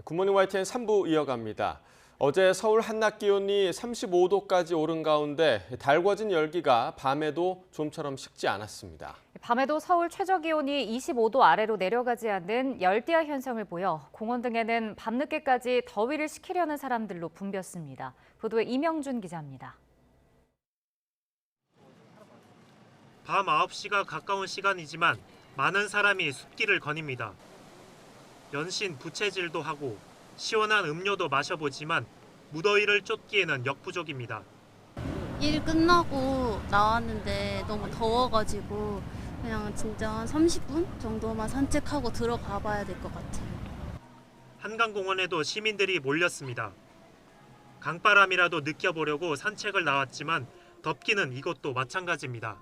굿모닝 YTN 3부 이어갑니다. 어제 서울 한낮 기온이 35도까지 오른 가운데 달궈진 열기가 밤에도 좀처럼 식지 않았습니다. 밤에도 서울 최저 기온이 25도 아래로 내려가지 않는 열대야 현상을 보여 공원 등에는 밤늦게까지 더위를 식히려는 사람들로 붐볐습니다. 보도에 이명준 기자입니다. 밤 9시가 가까운 시간이지만 많은 사람이 숲길을 거닙니다. 연신 부채질도 하고 시원한 음료도 마셔보지만 무더위를 쫓기에는 역부족입니다. 일 끝나고 나왔는데 너무 더워가지고 그냥 진짜 한 30분 정도만 산책하고 들어가 봐야 될 것 같아요. 한강공원에도 시민들이 몰렸습니다. 강바람이라도 느껴보려고 산책을 나왔지만 덥기는 이것도 마찬가지입니다.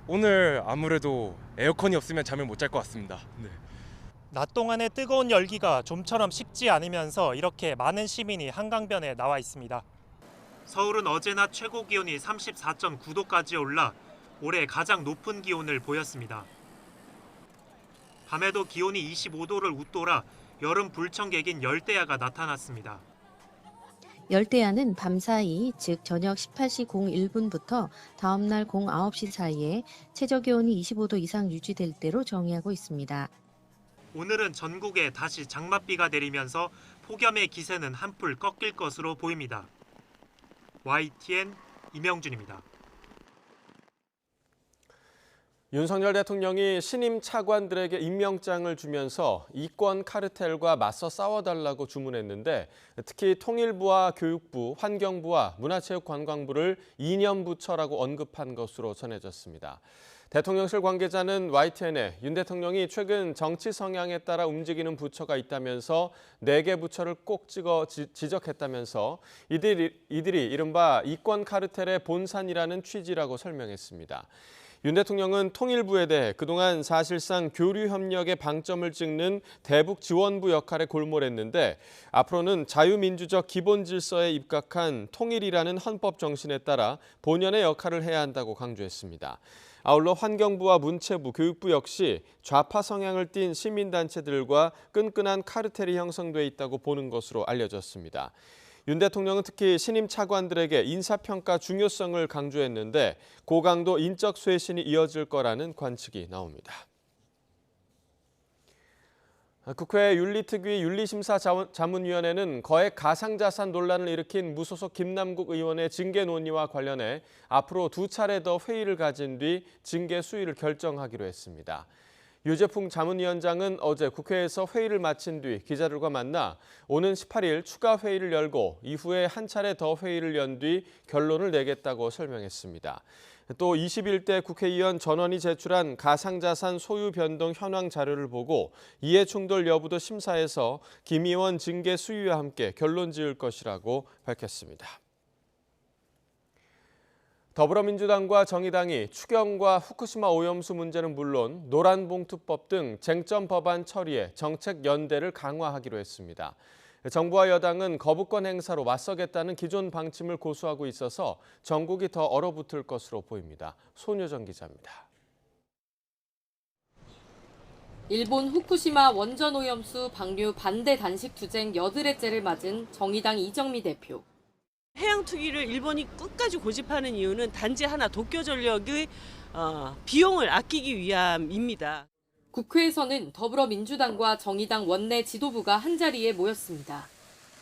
오늘 아무래도 에어컨이 없으면 잠을 못 잘 것 같습니다. 네. 낮 동안의 뜨거운 열기가 좀처럼 식지 않으면서 이렇게 많은 시민이 한강변에 나와 있습니다. 서울은 어제 낮 최고 기온이 34.9도까지 올라 올해 가장 높은 기온을 보였습니다. 밤에도 기온이 25도를 웃돌아 여름 불청객인 열대야가 나타났습니다. 열대야는 밤사이, 즉 저녁 18시 01분부터 다음날 09시 사이에 최저기온이 25도 이상 유지될 때로 정의하고 있습니다. 오늘은 전국에 다시 장맛비가 내리면서 폭염의 기세는 한풀 꺾일 것으로 보입니다. YTN 이명준입니다. 윤석열 대통령이 신임 차관들에게 임명장을 주면서 이권 카르텔과 맞서 싸워달라고 주문했는데 특히 통일부와 교육부, 환경부와 문화체육관광부를 이념부처라고 언급한 것으로 전해졌습니다. 대통령실 관계자는 YTN에 윤 대통령이 최근 정치 성향에 따라 움직이는 부처가 있다면서 4개 부처를 꼭 지적했다면서 이들이 이른바 이권 카르텔의 본산이라는 취지라고 설명했습니다. 윤 대통령은 통일부에 대해 그동안 사실상 교류 협력의 방점을 찍는 대북 지원부 역할에 골몰했는데 앞으로는 자유민주적 기본 질서에 입각한 통일이라는 헌법 정신에 따라 본연의 역할을 해야 한다고 강조했습니다. 아울러 환경부와 문체부, 교육부 역시 좌파 성향을 띤 시민단체들과 끈끈한 카르텔이 형성돼 있다고 보는 것으로 알려졌습니다. 윤 대통령은 특히 신임 차관들에게 인사평가 중요성을 강조했는데 고강도 인적 쇄신이 이어질 거라는 관측이 나옵니다. 국회 윤리특위 윤리심사자문위원회는 거액 가상자산 논란을 일으킨 무소속 김남국 의원의 징계 논의와 관련해 앞으로 2차례 더 회의를 가진 뒤 징계 수위를 결정하기로 했습니다. 유재풍 자문위원장은 어제 국회에서 회의를 마친 뒤 기자들과 만나 오는 18일 추가 회의를 열고 이후에 한 차례 더 회의를 연 뒤 결론을 내겠다고 설명했습니다. 또 21대 국회의원 전원이 제출한 가상자산 소유 변동 현황 자료를 보고 이해충돌 여부도 심사해서 김 의원 징계 수위와 함께 결론 지을 것이라고 밝혔습니다. 더불어민주당과 정의당이 추경과 후쿠시마 오염수 문제는 물론 노란봉투법 등 쟁점 법안 처리에 정책 연대를 강화하기로 했습니다. 정부와 여당은 거부권 행사로 맞서겠다는 기존 방침을 고수하고 있어서 전국이 더 얼어붙을 것으로 보입니다. 손효정 기자입니다. 일본 후쿠시마 원전 오염수 방류 반대 단식 투쟁 8회째를 맞은 정의당 이정미 대표. 해양 투기를 일본이 끝까지 고집하는 이유는 단지 하나 도쿄전력의 비용을 아끼기 위함입니다. 국회에서는 더불어민주당과 정의당 원내 지도부가 한자리에 모였습니다.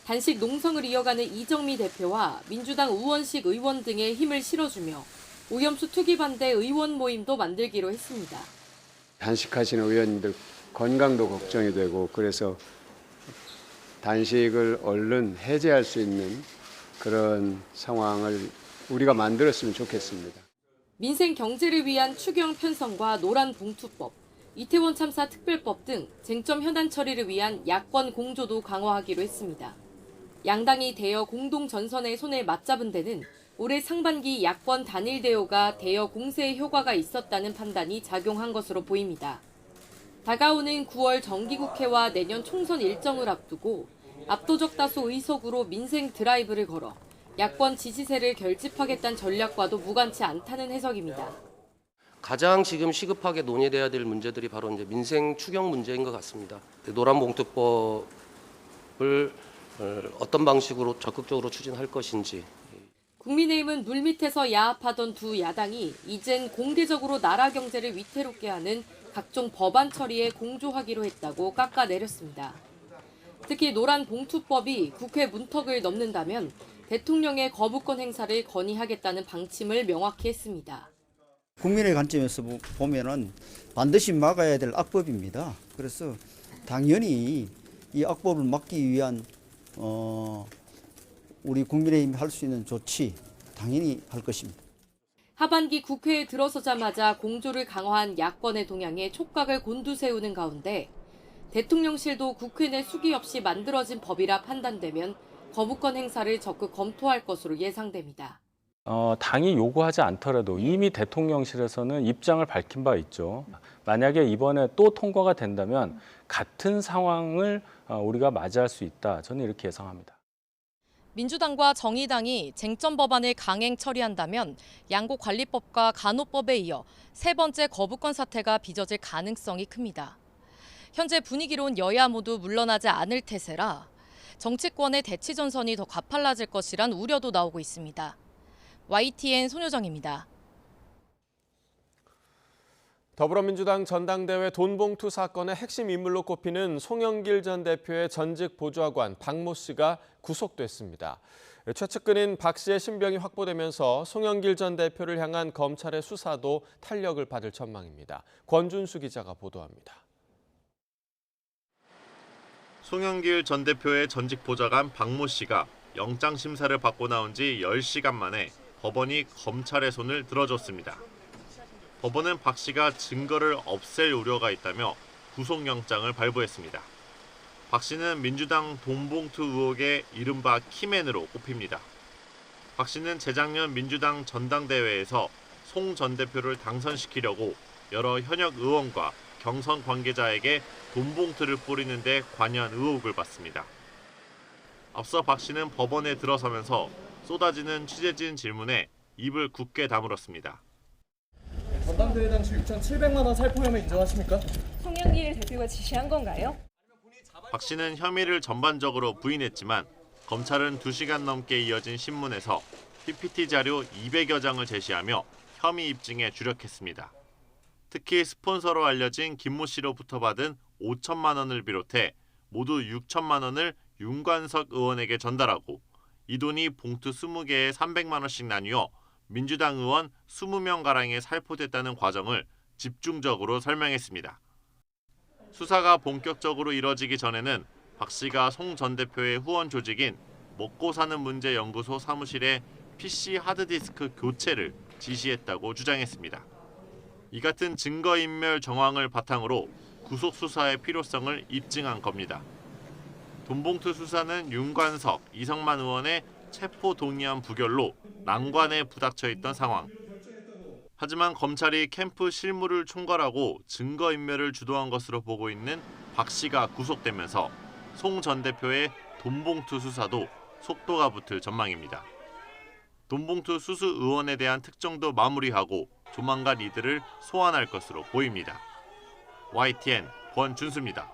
단식 농성을 이어가는 이정미 대표와 민주당 우원식 의원 등의 힘을 실어주며 오염수 투기 반대 의원 모임도 만들기로 했습니다. 단식하시는 의원님들 건강도 걱정이 되고 그래서 단식을 얼른 해제할 수 있는 그런 상황을 우리가 만들었으면 좋겠습니다. 민생 경제를 위한 추경 편성과 노란봉투법, 이태원 참사 특별법 등 쟁점 현안 처리를 위한 야권 공조도 강화하기로 했습니다. 양당이 대여 공동 전선의 손을 맞잡은 데는 올해 상반기 야권 단일 대여가 대여 공세에 효과가 있었다는 판단이 작용한 것으로 보입니다. 다가오는 9월 정기국회와 내년 총선 일정을 앞두고 압도적 다수 의석으로 민생 드라이브를 걸어 야권 지지세를 결집하겠다는 전략과도 무관치 않다는 해석입니다. 가장 지금 시급하게 논의돼야 될 문제들이 바로 이제 민생 추경 문제인 것 같습니다. 노란봉투법 어떤 방식으로 적극적으로 추진할 것인지. 국민의힘은 물밑에서 야합하던 두 야당이 이젠 공개적으로 나라 경제를 위태롭게 하는 각종 법안 처리에 공조하기로 했다고 깎아내렸습니다. 특히 노란봉투법이 국회 문턱을 넘는다면 대통령의 거부권 행사를 건의하겠다는 방침을 명확히 했습니다. 국민의 관점에서 보면은 반드시 막아야 될 악법입니다. 그래서 당연히 이 악법을 막기 위한 우리 국민의힘이 할 수 있는 조치 당연히 할 것입니다. 하반기 국회에 들어서자마자 공조를 강화한 야권의 동향에 촉각을 곤두세우는 가운데 대통령실도 국회 내 수기 없이 만들어진 법이라 판단되면 거부권 행사를 적극 검토할 것으로 예상됩니다. 당이 요구하지 않더라도 이미 대통령실에서는 입장을 밝힌 바 있죠. 만약에 이번에 또 통과가 된다면 같은 상황을 우리가 맞이할 수 있다. 저는 이렇게 예상합니다. 민주당과 정의당이 쟁점 법안을 강행 처리한다면 양곡관리법과 간호법에 이어 세 번째 거부권 사태가 빚어질 가능성이 큽니다. 현재 분위기론 여야 모두 물러나지 않을 태세라 정치권의 대치 전선이 더 가팔라질 것이란 우려도 나오고 있습니다. YTN 손효정입니다. 더불어민주당 전당대회 돈봉투 사건의 핵심 인물로 꼽히는 송영길 전 대표의 전직 보좌관 박모 씨가 구속됐습니다. 최측근인 박 씨의 신병이 확보되면서 송영길 전 대표를 향한 검찰의 수사도 탄력을 받을 전망입니다. 권준수 기자가 보도합니다. 송영길 전 대표의 전직 보좌관 박모 씨가 영장 심사를 받고 나온 지 10시간 만에 법원이 검찰의 손을 들어줬습니다. 법원은 박 씨가 증거를 없앨 우려가 있다며 구속영장을 발부했습니다. 박 씨는 민주당 돈봉투 의혹의 이른바 키맨으로 꼽힙니다. 박 씨는 재작년 민주당 전당대회에서 송 전 대표를 당선시키려고 여러 현역 의원과 경선 관계자에게 돈봉투를 뿌리는 데 관여한 의혹을 받습니다. 앞서 박 씨는 법원에 들어서면서 쏟아지는 취재진 질문에 입을 굳게 다물었습니다. 전당대회 당시 6,700만 원 살포 혐의 인정하십니까? 송영길 대표가 지시한 건가요? 박 씨는 혐의를 전반적으로 부인했지만 검찰은 2시간 넘게 이어진 신문에서 PPT 자료 200여 장을 제시하며 혐의 입증에 주력했습니다. 특히 스폰서로 알려진 김모 씨로부터 받은 5천만 원을 비롯해 모두 6천만 원을 윤관석 의원에게 전달하고 이 돈이 봉투 20개에 300만 원씩 나뉘어 민주당 의원 20명가량에 살포됐다는 과정을 집중적으로 설명했습니다. 수사가 본격적으로 이뤄지기 전에는 박 씨가 송 전 대표의 후원 조직인 먹고 사는 문제 연구소 사무실에 PC 하드디스크 교체를 지시했다고 주장했습니다. 이 같은 증거인멸 정황을 바탕으로 구속 수사의 필요성을 입증한 겁니다. 돈봉투 수사는 윤관석, 이성만 의원의 체포 동의안 부결로 난관에 부닥쳐 있던 상황. 하지만 검찰이 캠프 실무를 총괄하고 증거인멸을 주도한 것으로 보고 있는 박 씨가 구속되면서 송 전 대표의 돈봉투 수사도 속도가 붙을 전망입니다. 돈봉투 수수 의원에 대한 특정도 마무리하고 조만간 이들을 소환할 것으로 보입니다. YTN 권준수입니다.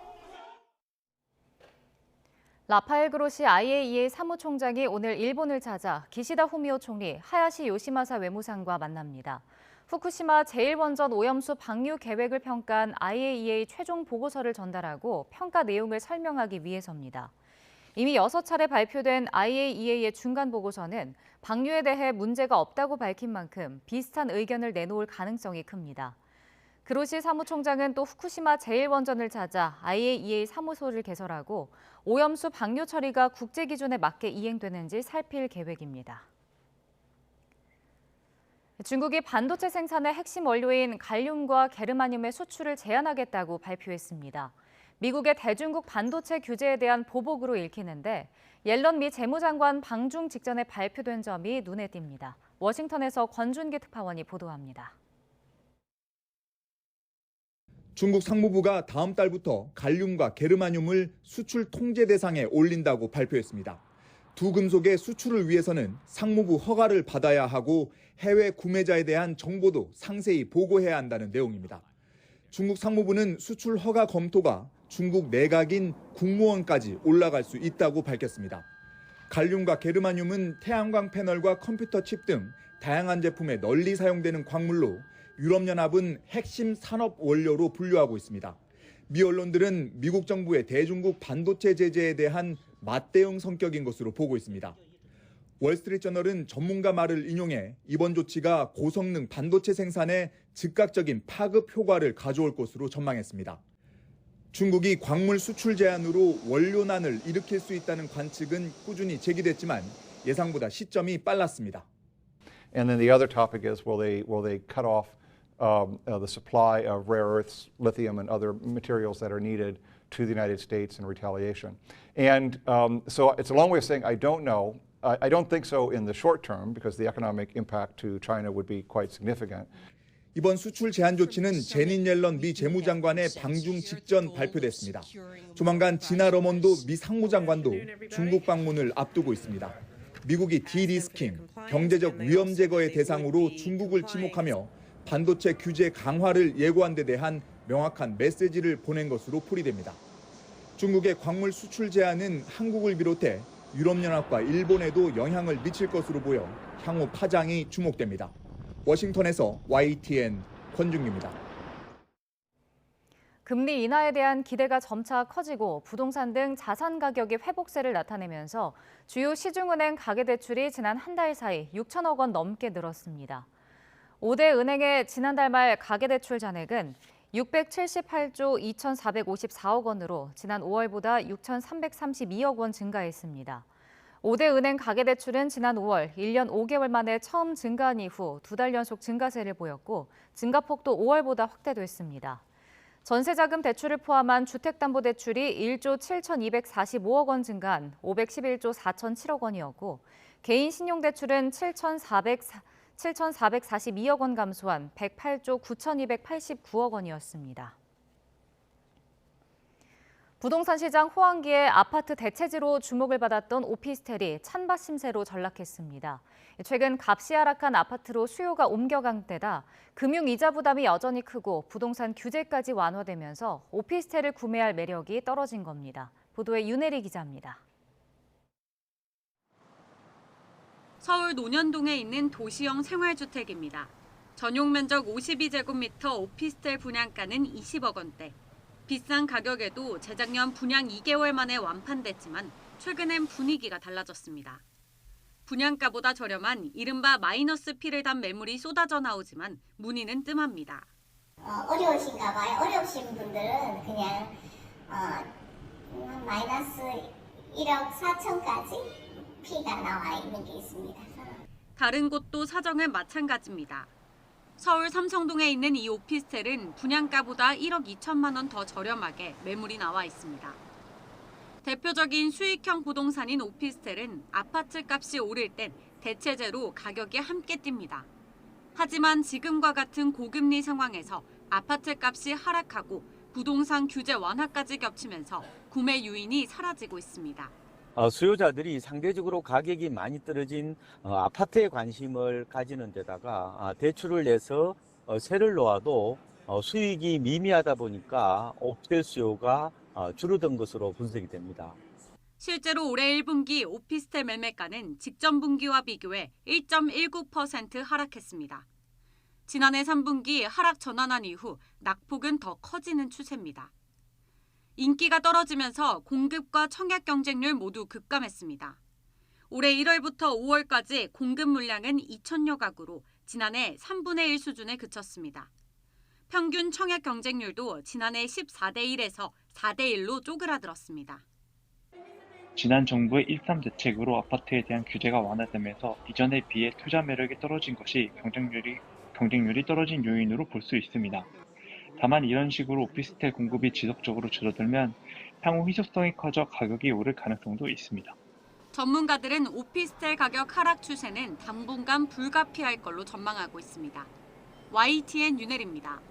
라파엘 그로시 IAEA 사무총장이 오늘 일본을 찾아 기시다 후미오 총리, 하야시 요시마사 외무상과 만납니다. 후쿠시마 제1원전 오염수 방류 계획을 평가한 IAEA 최종 보고서를 전달하고 평가 내용을 설명하기 위해서입니다. 이미 6차례 발표된 IAEA의 중간 보고서는 방류에 대해 문제가 없다고 밝힌 만큼 비슷한 의견을 내놓을 가능성이 큽니다. 그로시 사무총장은 또 후쿠시마 제1원전을 찾아 IAEA 사무소를 개설하고 오염수 방류 처리가 국제 기준에 맞게 이행되는지 살필 계획입니다. 중국이 반도체 생산의 핵심 원료인 갈륨과 게르마늄의 수출을 제한하겠다고 발표했습니다. 미국의 대중국 반도체 규제에 대한 보복으로 읽히는데 옐런 미 재무장관 방중 직전에 발표된 점이 눈에 띕니다. 워싱턴에서 권준기 특파원이 보도합니다. 중국 상무부가 다음 달부터 갈륨과 게르마늄을 수출 통제 대상에 올린다고 발표했습니다. 두 금속의 수출을 위해서는 상무부 허가를 받아야 하고 해외 구매자에 대한 정보도 상세히 보고해야 한다는 내용입니다. 중국 상무부는 수출 허가 검토가 중국 내각인 국무원까지 올라갈 수 있다고 밝혔습니다. 갈륨과 게르마늄은 태양광 패널과 컴퓨터 칩 등 다양한 제품에 널리 사용되는 광물로 유럽연합은 핵심 산업 원료로 분류하고 있습니다. 미 언론들은 미국 정부의 대중국 반도체 제재에 대한 맞대응 성격인 것으로 보고 있습니다. 월스트리트저널은 전문가 말을 인용해 이번 조치가 고성능 반도체 생산에 즉각적인 파급 효과를 가져올 것으로 전망했습니다. 중국이 광물 수출 제한으로 원료난을 일으킬 수 있다는 관측은 꾸준히 제기됐지만 예상보다 시점이 빨랐습니다. And then the other topic is will they cut off the supply of rare earths, lithium, and other materials that are needed to the United States in retaliation. And so it's a long way of saying I don't know. I don't think so in the short term because the economic impact to China would be quite significant. 이번 수출 제한 조치는 제닛 옐런 미 재무장관의 방중 직전 발표됐습니다. 조만간 지나 러먼도 미 상무장관도 중국 방문을 앞두고 있습니다. 미국이 디리스킹, 경제적 위험 제거의 대상으로 중국을 지목하며 반도체 규제 강화를 예고한 데 대한 명확한 메시지를 보낸 것으로 풀이됩니다. 중국의 광물 수출 제한은 한국을 비롯해 유럽연합과 일본에도 영향을 미칠 것으로 보여 향후 파장이 주목됩니다. 워싱턴에서 YTN 권중규입니다. 금리 인하에 대한 기대가 점차 커지고 부동산 등 자산 가격이 회복세를 나타내면서 주요 시중은행 가계대출이 지난 한 달 사이 6천억 원 넘게 늘었습니다. 5대 은행의 지난달 말 가계대출 잔액은 678조 2,454억 원으로 지난 5월보다 6,332억 원 증가했습니다. 5대 은행 가계대출은 지난 5월 1년 5개월 만에 처음 증가한 이후 2달 연속 증가세를 보였고 증가폭도 5월보다 확대됐습니다. 전세자금 대출을 포함한 주택담보대출이 1조 7,245억 원 증가한 511조 4,007억 원이었고 개인 신용대출은 7,442억 원 감소한 108조 9,289억 원이었습니다. 부동산 시장 호황기에 아파트 대체지로 주목을 받았던 오피스텔이 찬밥 심세로 전락했습니다. 최근 값이 하락한 아파트로 수요가 옮겨간 때다 금융 이자 부담이 여전히 크고 부동산 규제까지 완화되면서 오피스텔을 구매할 매력이 떨어진 겁니다. 보도에 윤혜리 기자입니다. 서울 논현동에 있는 도시형 생활주택입니다. 전용 면적 52제곱미터 오피스텔 분양가는 20억 원대. 비싼 가격에도 재작년 분양 2개월 만에 완판됐지만 최근엔 분위기가 달라졌습니다. 분양가보다 저렴한 이른바 마이너스 피를 단 매물이 쏟아져 나오지만 문의는 뜸합니다. 어려우신가 봐요. 어려우신 분들은 그냥 마이너스 1억 4천까지 피가 나와 있는 게 있습니다. 다른 곳도 사정은 마찬가지입니다. 서울 삼성동에 있는 이 오피스텔은 분양가보다 1억 2천만 원 더 저렴하게 매물이 나와 있습니다. 대표적인 수익형 부동산인 오피스텔은 아파트 값이 오를 땐 대체제로 가격이 함께 뜁니다. 하지만 지금과 같은 고금리 상황에서 아파트 값이 하락하고 부동산 규제 완화까지 겹치면서 구매 유인이 사라지고 있습니다. 수요자들이 상대적으로 가격이 많이 떨어진 아파트에 관심을 가지는 데다가 대출을 내서 세를 놓아도 수익이 미미하다 보니까 오피스텔 수요가 줄어든 것으로 분석이 됩니다. 실제로 올해 1분기 오피스텔 매매가는 직전 분기와 비교해 1.19% 하락했습니다. 지난해 3분기 하락 전환한 이후 낙폭은 더 커지는 추세입니다. 인기가 떨어지면서 공급과 청약 경쟁률 모두 급감했습니다. 올해 1월부터 5월까지 공급 물량은 2천여 가구로 지난해 3분의 1 수준에 그쳤습니다. 평균 청약 경쟁률도 지난해 14대 1에서 4대 1로 쪼그라들었습니다. 지난 정부의 1.3 대책으로 아파트에 대한 규제가 완화되면서 이전에 비해 투자 매력이 떨어진 것이 경쟁률이 떨어진 요인으로 볼 수 있습니다. 다만 이런 식으로 오피스텔 공급이 지속적으로 줄어들면 향후 희소성이 커져 가격이 오를 가능성도 있습니다. 전문가들은 오피스텔 가격 하락 추세는 당분간 불가피할 걸로 전망하고 있습니다. YTN 윤혜리입니다.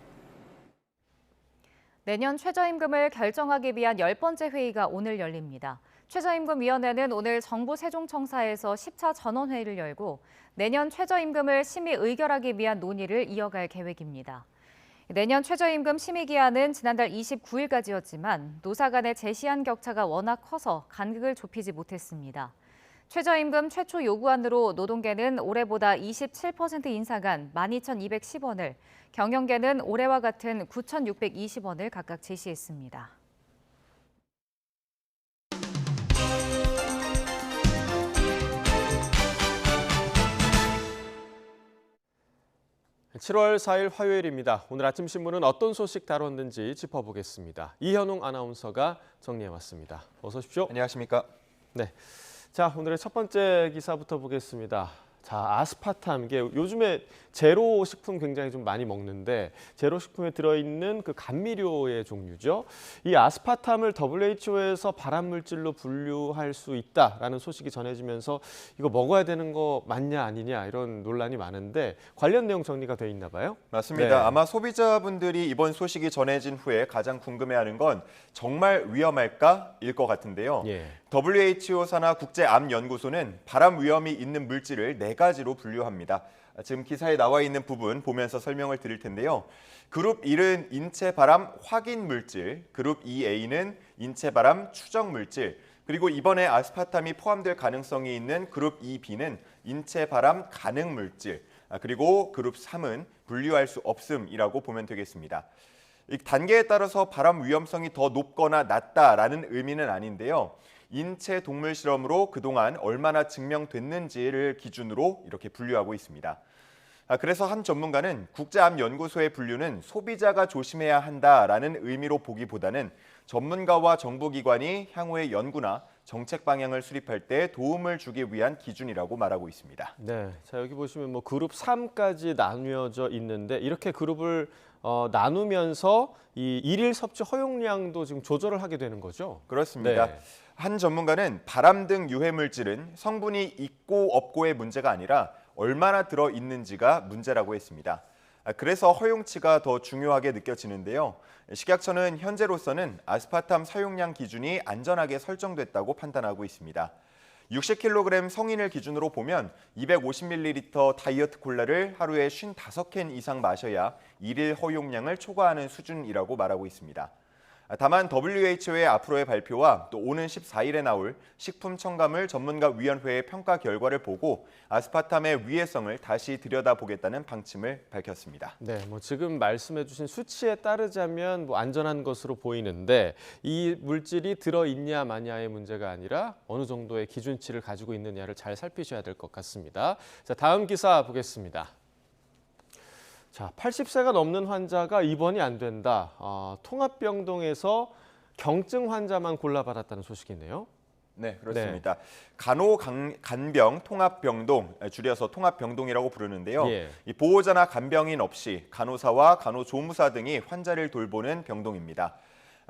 내년 최저임금을 결정하기 위한 10번째 회의가 오늘 열립니다. 최저임금위원회는 오늘 정부 세종청사에서 10차 전원회의를 열고 내년 최저임금을 심의 의결하기 위한 논의를 이어갈 계획입니다. 내년 최저임금 심의기한은 지난달 29일까지였지만 노사 간의 제시한 격차가 워낙 커서 간극을 좁히지 못했습니다. 최저임금 최초 요구안으로 노동계는 올해보다 27% 인상한 12,210원을, 경영계는 올해와 같은 9,620원을 각각 제시했습니다. (7월 4일) 화요일입니다. 오늘 아침 신문은 어떤 소식 다뤘는지 짚어보겠습니다. 이현웅 아나운서가 정리해왔습니다. 어서 오십시오. 안녕하십니까? 네. 자, 오늘의 첫 번째 기사부터 보겠습니다. 자, 아스파탐, 이게 요즘에 제로 식품 굉장히 좀 많이 먹는데 제로 식품에 들어있는 그 감미료의 종류죠. 이 아스파탐을 WHO에서 발암물질로 분류할 수 있다라는 소식이 전해지면서 이거 먹어야 되는 거 맞냐 아니냐 이런 논란이 많은데 관련 내용 정리가 돼 있나 봐요? 맞습니다. 네. 아마 소비자분들이 이번 소식이 전해진 후에 가장 궁금해하는 건 정말 위험할까일 것 같은데요. 예. WHO 산하 국제암연구소는 발암 위험이 있는 물질을 4가지로 분류합니다. 지금 기사에 나와 있는 부분 보면서 설명을 드릴 텐데요. 그룹 1은 인체 발암 확인 물질, 그룹 2A는 인체 발암 추정 물질, 그리고 이번에 아스파탐이 포함될 가능성이 있는 그룹 2B는 인체 발암 가능 물질, 그리고 그룹 3은 분류할 수 없음이라고 보면 되겠습니다. 이 단계에 따라서 발암 위험성이 더 높거나 낮다라는 의미는 아닌데요. 인체 동물 실험으로 그동안 얼마나 증명됐는지를 기준으로 이렇게 분류하고 있습니다. 그래서 한 전문가는 국제암연구소의 분류는 소비자가 조심해야 한다라는 의미로 보기보다는 전문가와 정부기관이 향후의 연구나 정책 방향을 수립할 때 도움을 주기 위한 기준이라고 말하고 있습니다. 네, 자 여기 보시면 뭐 그룹 3까지 나뉘어져 있는데 이렇게 그룹을 나누면서 이 일일 섭취 허용량도 지금 조절을 하게 되는 거죠? 그렇습니다. 네. 한 전문가는 발암 등 유해 물질은 성분이 있고 없고의 문제가 아니라 얼마나 들어 있는지가 문제라고 했습니다. 그래서 허용치가 더 중요하게 느껴지는데요. 식약처는 현재로서는 아스파탐 사용량 기준이 안전하게 설정됐다고 판단하고 있습니다. 60kg 성인을 기준으로 보면 250ml 다이어트 콜라를 하루에 55캔 이상 마셔야 일일 허용량을 초과하는 수준이라고 말하고 있습니다. 다만 WHO의 앞으로의 발표와 또 오는 14일에 나올 식품첨가물 전문가위원회의 평가 결과를 보고 아스파탐의 위해성을 다시 들여다보겠다는 방침을 밝혔습니다. 네, 뭐 지금 말씀해주신 수치에 따르자면 뭐 안전한 것으로 보이는데 이 물질이 들어있냐 마냐의 문제가 아니라 어느 정도의 기준치를 가지고 있느냐를 잘 살피셔야 될 것 같습니다. 자, 다음 기사 보겠습니다. 자, 80세가 넘는 환자가 입원이 안 된다. 통합병동에서 경증 환자만 골라받았다는 소식이네요. 네, 그렇습니다. 간호간병 통합병동, 줄여서 통합병동이라고 부르는데요. 예. 이 보호자나 간병인 없이 간호사와 간호조무사 등이 환자를 돌보는 병동입니다.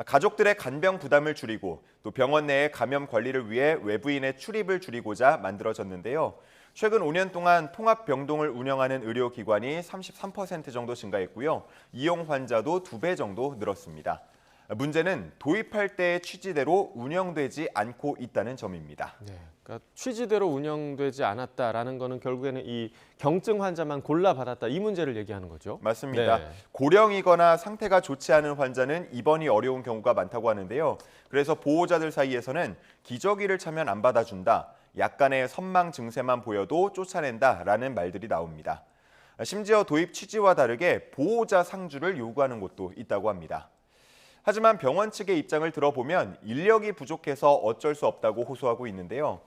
가족들의 간병 부담을 줄이고 또 병원 내의 감염 관리를 위해 외부인의 출입을 줄이고자 만들어졌는데요. 최근 5년 동안 통합병동을 운영하는 의료기관이 33% 정도 증가했고요. 이용 환자도 2배 정도 늘었습니다. 문제는 도입할 때의 취지대로 운영되지 않고 있다는 점입니다. 네, 그러니까 취지대로 운영되지 않았다라는 거는 결국에는 이 경증 환자만 골라받았다 이 문제를 얘기하는 거죠. 맞습니다. 네. 고령이거나 상태가 좋지 않은 환자는 입원이 어려운 경우가 많다고 하는데요. 그래서 보호자들 사이에서는 기저귀를 차면 안 받아준다, 약간의 선망 증세만 보여도 쫓아낸다라는 말들이 나옵니다. 심지어 도입 취지와 다르게 보호자 상주를 요구하는 곳도 있다고 합니다. 하지만 병원 측의 입장을 들어보면 인력이 부족해서 어쩔 수 없다고 호소하고 있는데요.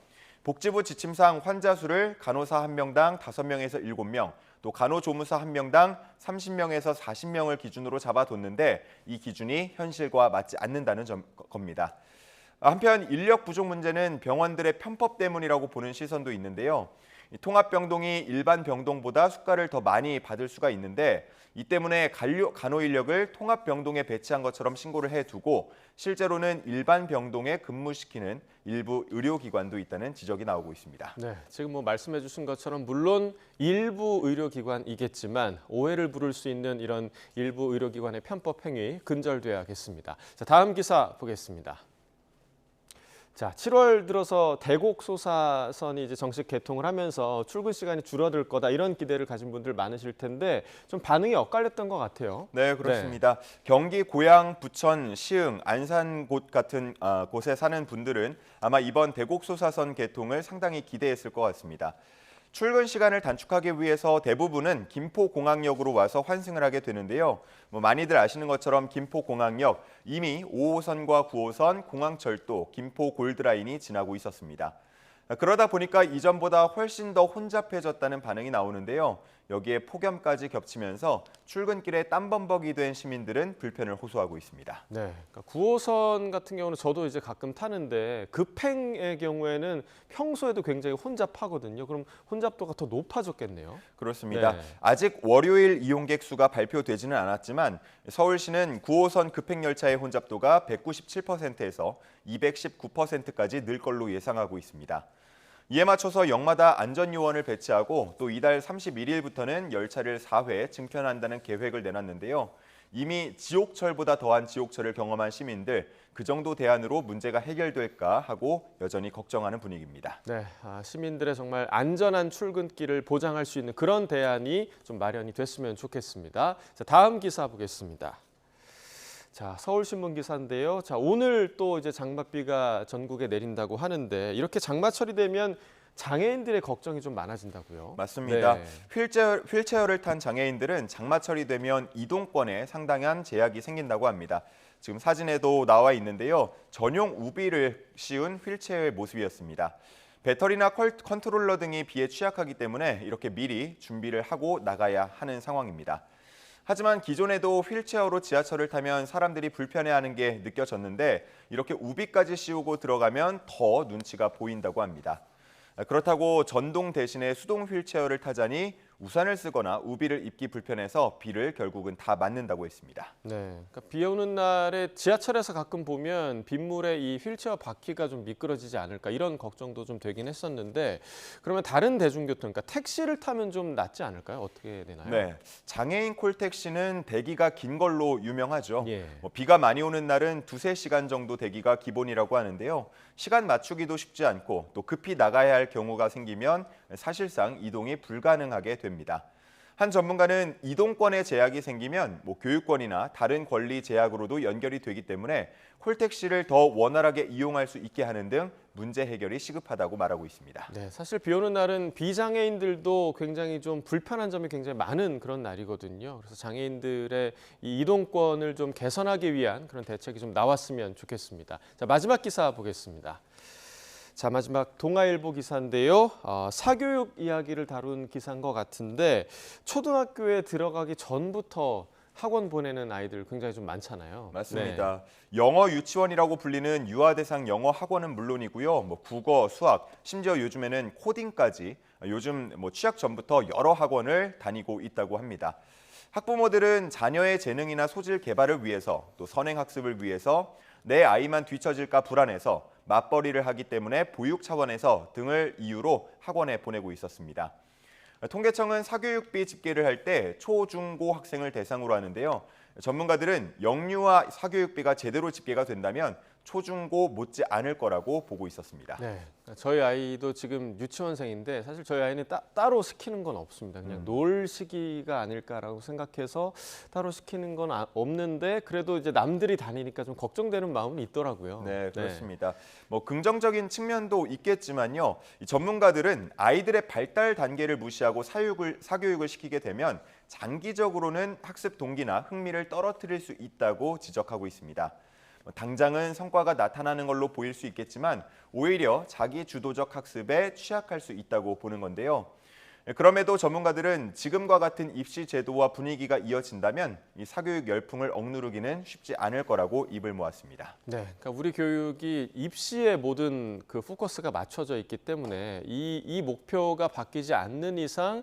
복지부 지침상 환자 수를 간호사 1명당 5명에서 7명, 또 간호조무사 1명당 30명에서 40명을 기준으로 잡아뒀는데 이 기준이 현실과 맞지 않는다는 겁니다. 한편 인력 부족 문제는 병원들의 편법 때문이라고 보는 시선도 있는데요. 통합병동이 일반 병동보다 수가를 더 많이 받을 수가 있는데 이 때문에 간호 인력을 통합병동에 배치한 것처럼 신고를 해두고 실제로는 일반 병동에 근무시키는 일부 의료기관도 있다는 지적이 나오고 있습니다. 네, 지금 뭐 말씀해 주신 것처럼 물론 일부 의료기관이겠지만 오해를 부를 수 있는 이런 일부 의료기관의 편법 행위 근절돼야겠습니다. 자, 다음 기사 보겠습니다. 자, 7월 들어서 대곡소사선이 이제 정식 개통을 하면서 출근 시간이 줄어들 거다 이런 기대를 가진 분들 많으실 텐데 좀 반응이 엇갈렸던 것 같아요. 네, 그렇습니다. 경기 고양, 부천, 시흥, 안산 곳 같은 곳에 사는 분들은 아마 이번 대곡소사선 개통을 상당히 기대했을 것 같습니다. 출근 시간을 단축하기 위해서 대부분은 김포공항역으로 와서 환승을 하게 되는데요. 많이들 아시는 것처럼 김포공항역 이미 5호선과 9호선, 공항철도, 김포 골드라인이 지나고 있었습니다. 그러다 보니까 이전보다 훨씬 더 혼잡해졌다는 반응이 나오는데요. 여기에 폭염까지 겹치면서 출근길에 땀범벅이 된 시민들은 불편을 호소하고 있습니다. 네, 그러니까 9호선 같은 경우는 저도 이제 가끔 타는데 급행의 경우에는 평소에도 굉장히 혼잡하거든요. 그럼 혼잡도가 더 높아졌겠네요. 그렇습니다. 네. 아직 월요일 이용객 수가 발표되지는 않았지만 서울시는 9호선 급행열차의 혼잡도가 197%에서 219%까지 늘 걸로 예상하고 있습니다. 이에 맞춰서 역마다 안전요원을 배치하고 또 이달 31일부터는 열차를 4회 증편한다는 계획을 내놨는데요. 이미 지옥철보다 더한 지옥철을 경험한 시민들, 그 정도 대안으로 문제가 해결될까 하고 여전히 걱정하는 분위기입니다. 네, 시민들의 정말 안전한 출근길을 보장할 수 있는 그런 대안이 좀 마련이 됐으면 좋겠습니다. 자, 다음 기사 보겠습니다. 자, 서울신문 기사인데요. 자, 오늘 또 이제 장맛비가 전국에 내린다고 하는데 이렇게 장마철이 되면 장애인들의 걱정이 좀 많아진다고요. 맞습니다. 네. 휠체어를 탄 장애인들은 장마철이 되면 이동권에 상당한 제약이 생긴다고 합니다. 지금 사진에도 나와 있는데요. 전용 우비를 씌운 휠체어의 모습이었습니다. 배터리나 컨트롤러 등이 비에 취약하기 때문에 이렇게 미리 준비를 하고 나가야 하는 상황입니다. 하지만 기존에도 휠체어로 지하철을 타면 사람들이 불편해하는 게 느껴졌는데 이렇게 우비까지 씌우고 들어가면 더 눈치가 보인다고 합니다. 그렇다고 전동 대신에 수동 휠체어를 타자니 우산을 쓰거나 우비를 입기 불편해서 비를 결국은 다 맞는다고 했습니다. 네, 그러니까 비 오는 날에 지하철에서 가끔 보면 빗물에 이 휠체어 바퀴가 좀 미끄러지지 않을까 이런 걱정도 좀 되긴 했었는데 그러면 다른 대중교통, 그러니까 택시를 타면 좀 낫지 않을까요? 어떻게 되나요? 네, 장애인 콜택시는 대기가 긴 걸로 유명하죠. 예. 비가 많이 오는 날은 2-3시간 정도 대기가 기본이라고 하는데요. 시간 맞추기도 쉽지 않고 또 급히 나가야 할 경우가 생기면 사실상 이동이 불가능하게 됩니다. 한 전문가는 이동권에 제약이 생기면 교육권이나 다른 권리 제약으로도 연결이 되기 때문에 콜택시를 더 원활하게 이용할 수 있게 하는 등 문제 해결이 시급하다고 말하고 있습니다. 네, 사실 비 오는 날은 비장애인들도 굉장히 좀 불편한 점이 굉장히 많은 그런 날이거든요. 그래서 장애인들의 이 이동권을 좀 개선하기 위한 그런 대책이 좀 나왔으면 좋겠습니다. 자, 마지막 기사 보겠습니다. 자, 마지막 동아일보 기사인데요. 사교육 이야기를 다룬 기사인 것 같은데 초등학교에 들어가기 전부터 학원 보내는 아이들 굉장히 좀 많잖아요. 맞습니다. 네. 영어 유치원이라고 불리는 유아 대상 영어 학원은 물론이고요. 국어, 수학, 심지어 요즘에는 코딩까지 요즘 취학 전부터 여러 학원을 다니고 있다고 합니다. 학부모들은 자녀의 재능이나 소질 개발을 위해서 또 선행 학습을 위해서 내 아이만 뒤처질까 불안해서 맞벌이를 하기 때문에 보육 차원에서 등을 이유로 학원에 보내고 있었습니다. 통계청은 사교육비 집계를 할 때 초, 중, 고 학생을 대상으로 하는데요. 전문가들은 영유아 사교육비가 제대로 집계가 된다면 초, 중, 고 못지 않을 거라고 보고 있었습니다. 네, 저희 아이도 지금 유치원생인데 사실 저희 아이는 따로 시키는 건 없습니다. 그냥 놀 시기가 아닐까라고 생각해서 따로 시키는 건 없는데 그래도 이제 남들이 다니니까 좀 걱정되는 마음은 있더라고요. 네, 그렇습니다. 긍정적인 측면도 있겠지만요. 이 전문가들은 아이들의 발달 단계를 무시하고 사교육을 시키게 되면 장기적으로는 학습 동기나 흥미를 떨어뜨릴 수 있다고 지적하고 있습니다. 당장은 성과가 나타나는 걸로 보일 수 있겠지만 오히려 자기 주도적 학습에 취약할 수 있다고 보는 건데요. 그럼에도 전문가들은 지금과 같은 입시 제도와 분위기가 이어진다면 이 사교육 열풍을 억누르기는 쉽지 않을 거라고 입을 모았습니다. 네, 그러니까 우리 교육이 입시에 모든 그 포커스가 맞춰져 있기 때문에 이 목표가 바뀌지 않는 이상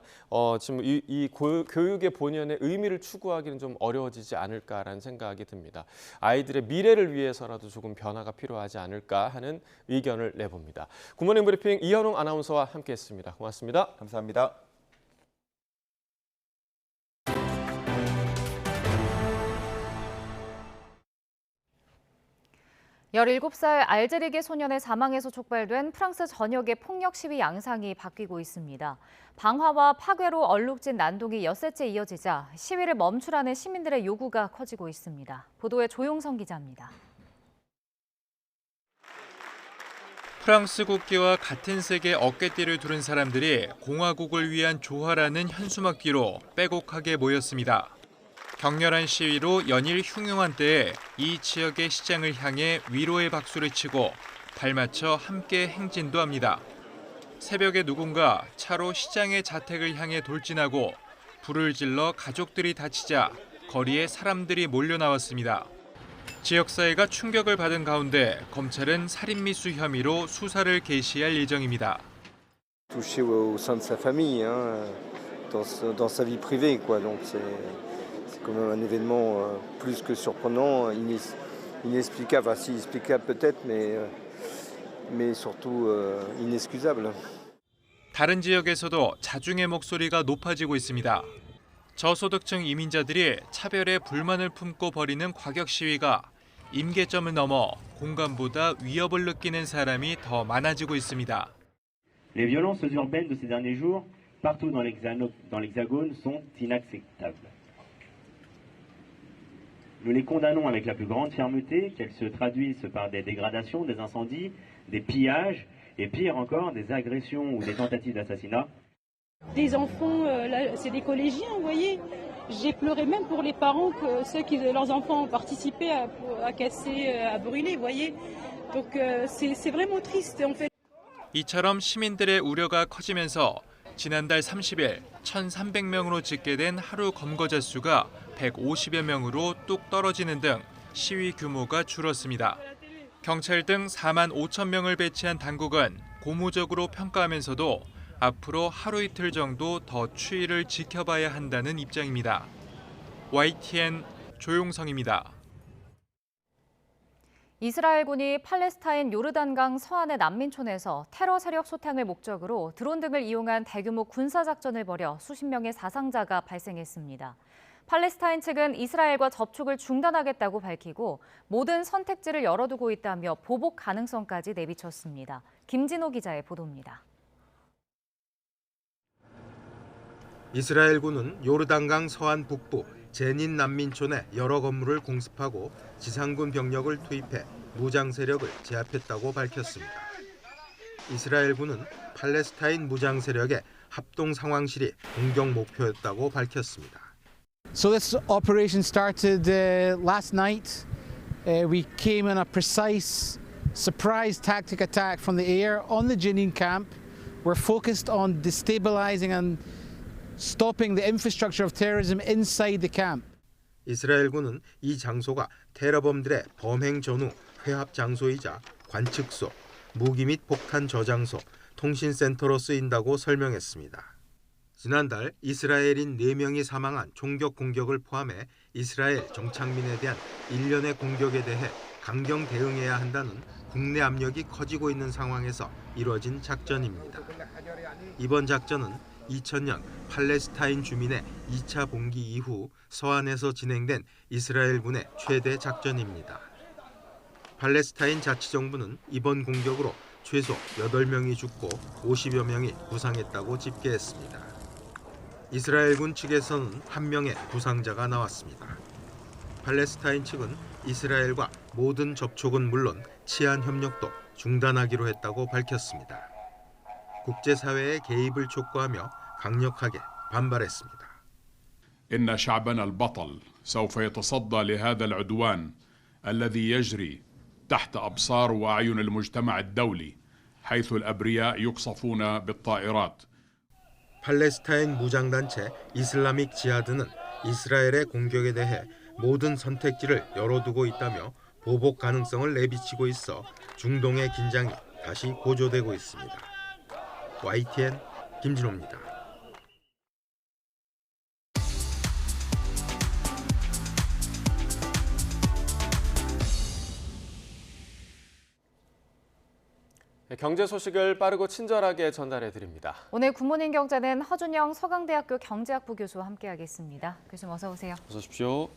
지금 이 교육의 본연의 의미를 추구하기는 좀 어려워지지 않을까라는 생각이 듭니다. 아이들의 미래를 위해서라도 조금 변화가 필요하지 않을까 하는 의견을 내봅니다. 굿모닝 브리핑 이현웅 아나운서와 함께했습니다. 고맙습니다. 감사합니다. 17살 알제리계 소년의 사망에서 촉발된 프랑스 전역의 폭력 시위 양상이 바뀌고 있습니다. 방화와 파괴로 얼룩진 난동이 엿새째 이어지자 시위를 멈추라는 시민들의 요구가 커지고 있습니다. 보도에 조용성 기자입니다. 프랑스 국기와 같은 색의 어깨띠를 두른 사람들이 공화국을 위한 조화라는 현수막뒤로 빼곡하게 모였습니다. 격렬한 시위로 연일 흉흉한 때에 이 지역의 시장을 향해 위로의 박수를 치고 발맞춰 함께 행진도 합니다. 새벽에 누군가 차로 시장의 자택을 향해 돌진하고 불을 질러 가족들이 다치자 거리에 사람들이 몰려 나왔습니다. 지역사회가 충격을 받은 가운데 검찰은 살인미수 혐의로 수사를 개시할 예정입니다. touché au sein de sa famille, dans sa vie privée, quoi. Donc c'est quand même un événement plus que surprenant, inexplicable. Enfin, si explicable peut-être, mais surtout inexcusable. 다른 지역에서도 자중의 목소리가 높아지고 있습니다. 저소득층 이민자들이 차별에 불만을 품고 벌이는 과격 시위가 임계점을 넘어 공간보다 위협을 느끼는 사람이 더 많아지고 있습니다. Les violences urbaines de ces derniers jours, partout dans l'Hexagone, sont inacceptables. Nous les condamnons avec la plus grande fermeté, qu'elles se traduisent par des dégradations, des incendies, des pillages et pire encore, des agressions ou des tentatives d'assassinat. Des enfants, là, c'est des collégiens, vous voyez. J'ai pleuré même pour les parents, leurs enfants ont participé à casser, à brûler, vous voyez. Donc c'est vraiment triste en fait. 이처럼 시민들의 우려가 커지면서 지난달 30일 1,300명으로 집계된 하루 검거자 수가 150여 명으로 뚝 떨어지는 등 시위 규모가 줄었습니다. 경찰 등 4만 5천 명을 배치한 당국은 고무적으로 평가하면서도 앞으로 하루 이틀 정도 더 추이를 지켜봐야 한다는 입장입니다. YTN 조용성입니다. 이스라엘군이 팔레스타인 요르단강 서안의 난민촌에서 테러 세력 소탕을 목적으로 드론 등을 이용한 대규모 군사작전을 벌여 수십 명의 사상자가 발생했습니다. 팔레스타인 측은 이스라엘과 접촉을 중단하겠다고 밝히고 모든 선택지를 열어두고 있다며 보복 가능성까지 내비쳤습니다. 김진호 기자의 보도입니다. 이스라엘군은 요르단강 서안 북부 제닌 난민촌에 여러 건물을 공습하고 지상군 병력을 투입해 무장 세력을 제압했다고 밝혔습니다. 이스라엘군은 팔레스타인 무장 세력의 합동 상황실이 공격 목표였다고 밝혔습니다. So this operation started last night. We came in a precise surprise tactic attack from the air on the Jenin camp. We're focused on destabilizing and stopping the infrastructure of terrorism inside the camp. 이스라엘군은 이 장소가 테러범들의 범행 전후 회합 장소이자 관측소, 무기 및 폭탄 저장소, 통신센터로 쓰인다고 설명했습니다. 지난달 이스라엘인 4명이 사망한 총격 공격을 포함해 이스라엘 정착민에 대한 일련의 공격에 대해 강경 대응해야 한다는 국내 압력이 커지고 있는 상황에서 이뤄진 작전입니다. 이번 작전은 2000년 팔레스타인 주민의 2차 봉기 이후 서안에서 진행된 이스라엘군의 최대 작전입니다. 팔레스타인 자치정부는 이번 공격으로 최소 8명이 죽고 50여 명이 부상했다고 집계했습니다. 이스라엘군 측에서는 1명의 부상자가 나왔습니다. 팔레스타인 측은 이스라엘과 모든 접촉은 물론 치안 협력도 중단하기로 했다고 밝혔습니다. 국제사회의 개입을 촉구하며 강력하게 반발했습니다. إن شعبنا البطل سوف يتصدى لهذا العدوان الذي يجري تحت أبصار وأعين المجتمع الدولي حيث الأبرياء يقصفون بالطائرات. 팔레스타인 무장단체 이슬라믹 지하드는 이스라엘의 공격에 대해 모든 선택지를 열어두고 있다며 보복 가능성을 내비치고 있어 중동의 긴장이 다시 고조되고 있습니다. YTN 김진호입니다. 경제 소식을 빠르고 친절하게 전달해 드립니다. 오늘 굿모닝 경제는 허준영 서강대학교 경제학부 교수와 함께하겠습니다. 교수님 어서 오세요. 어서 오십시오.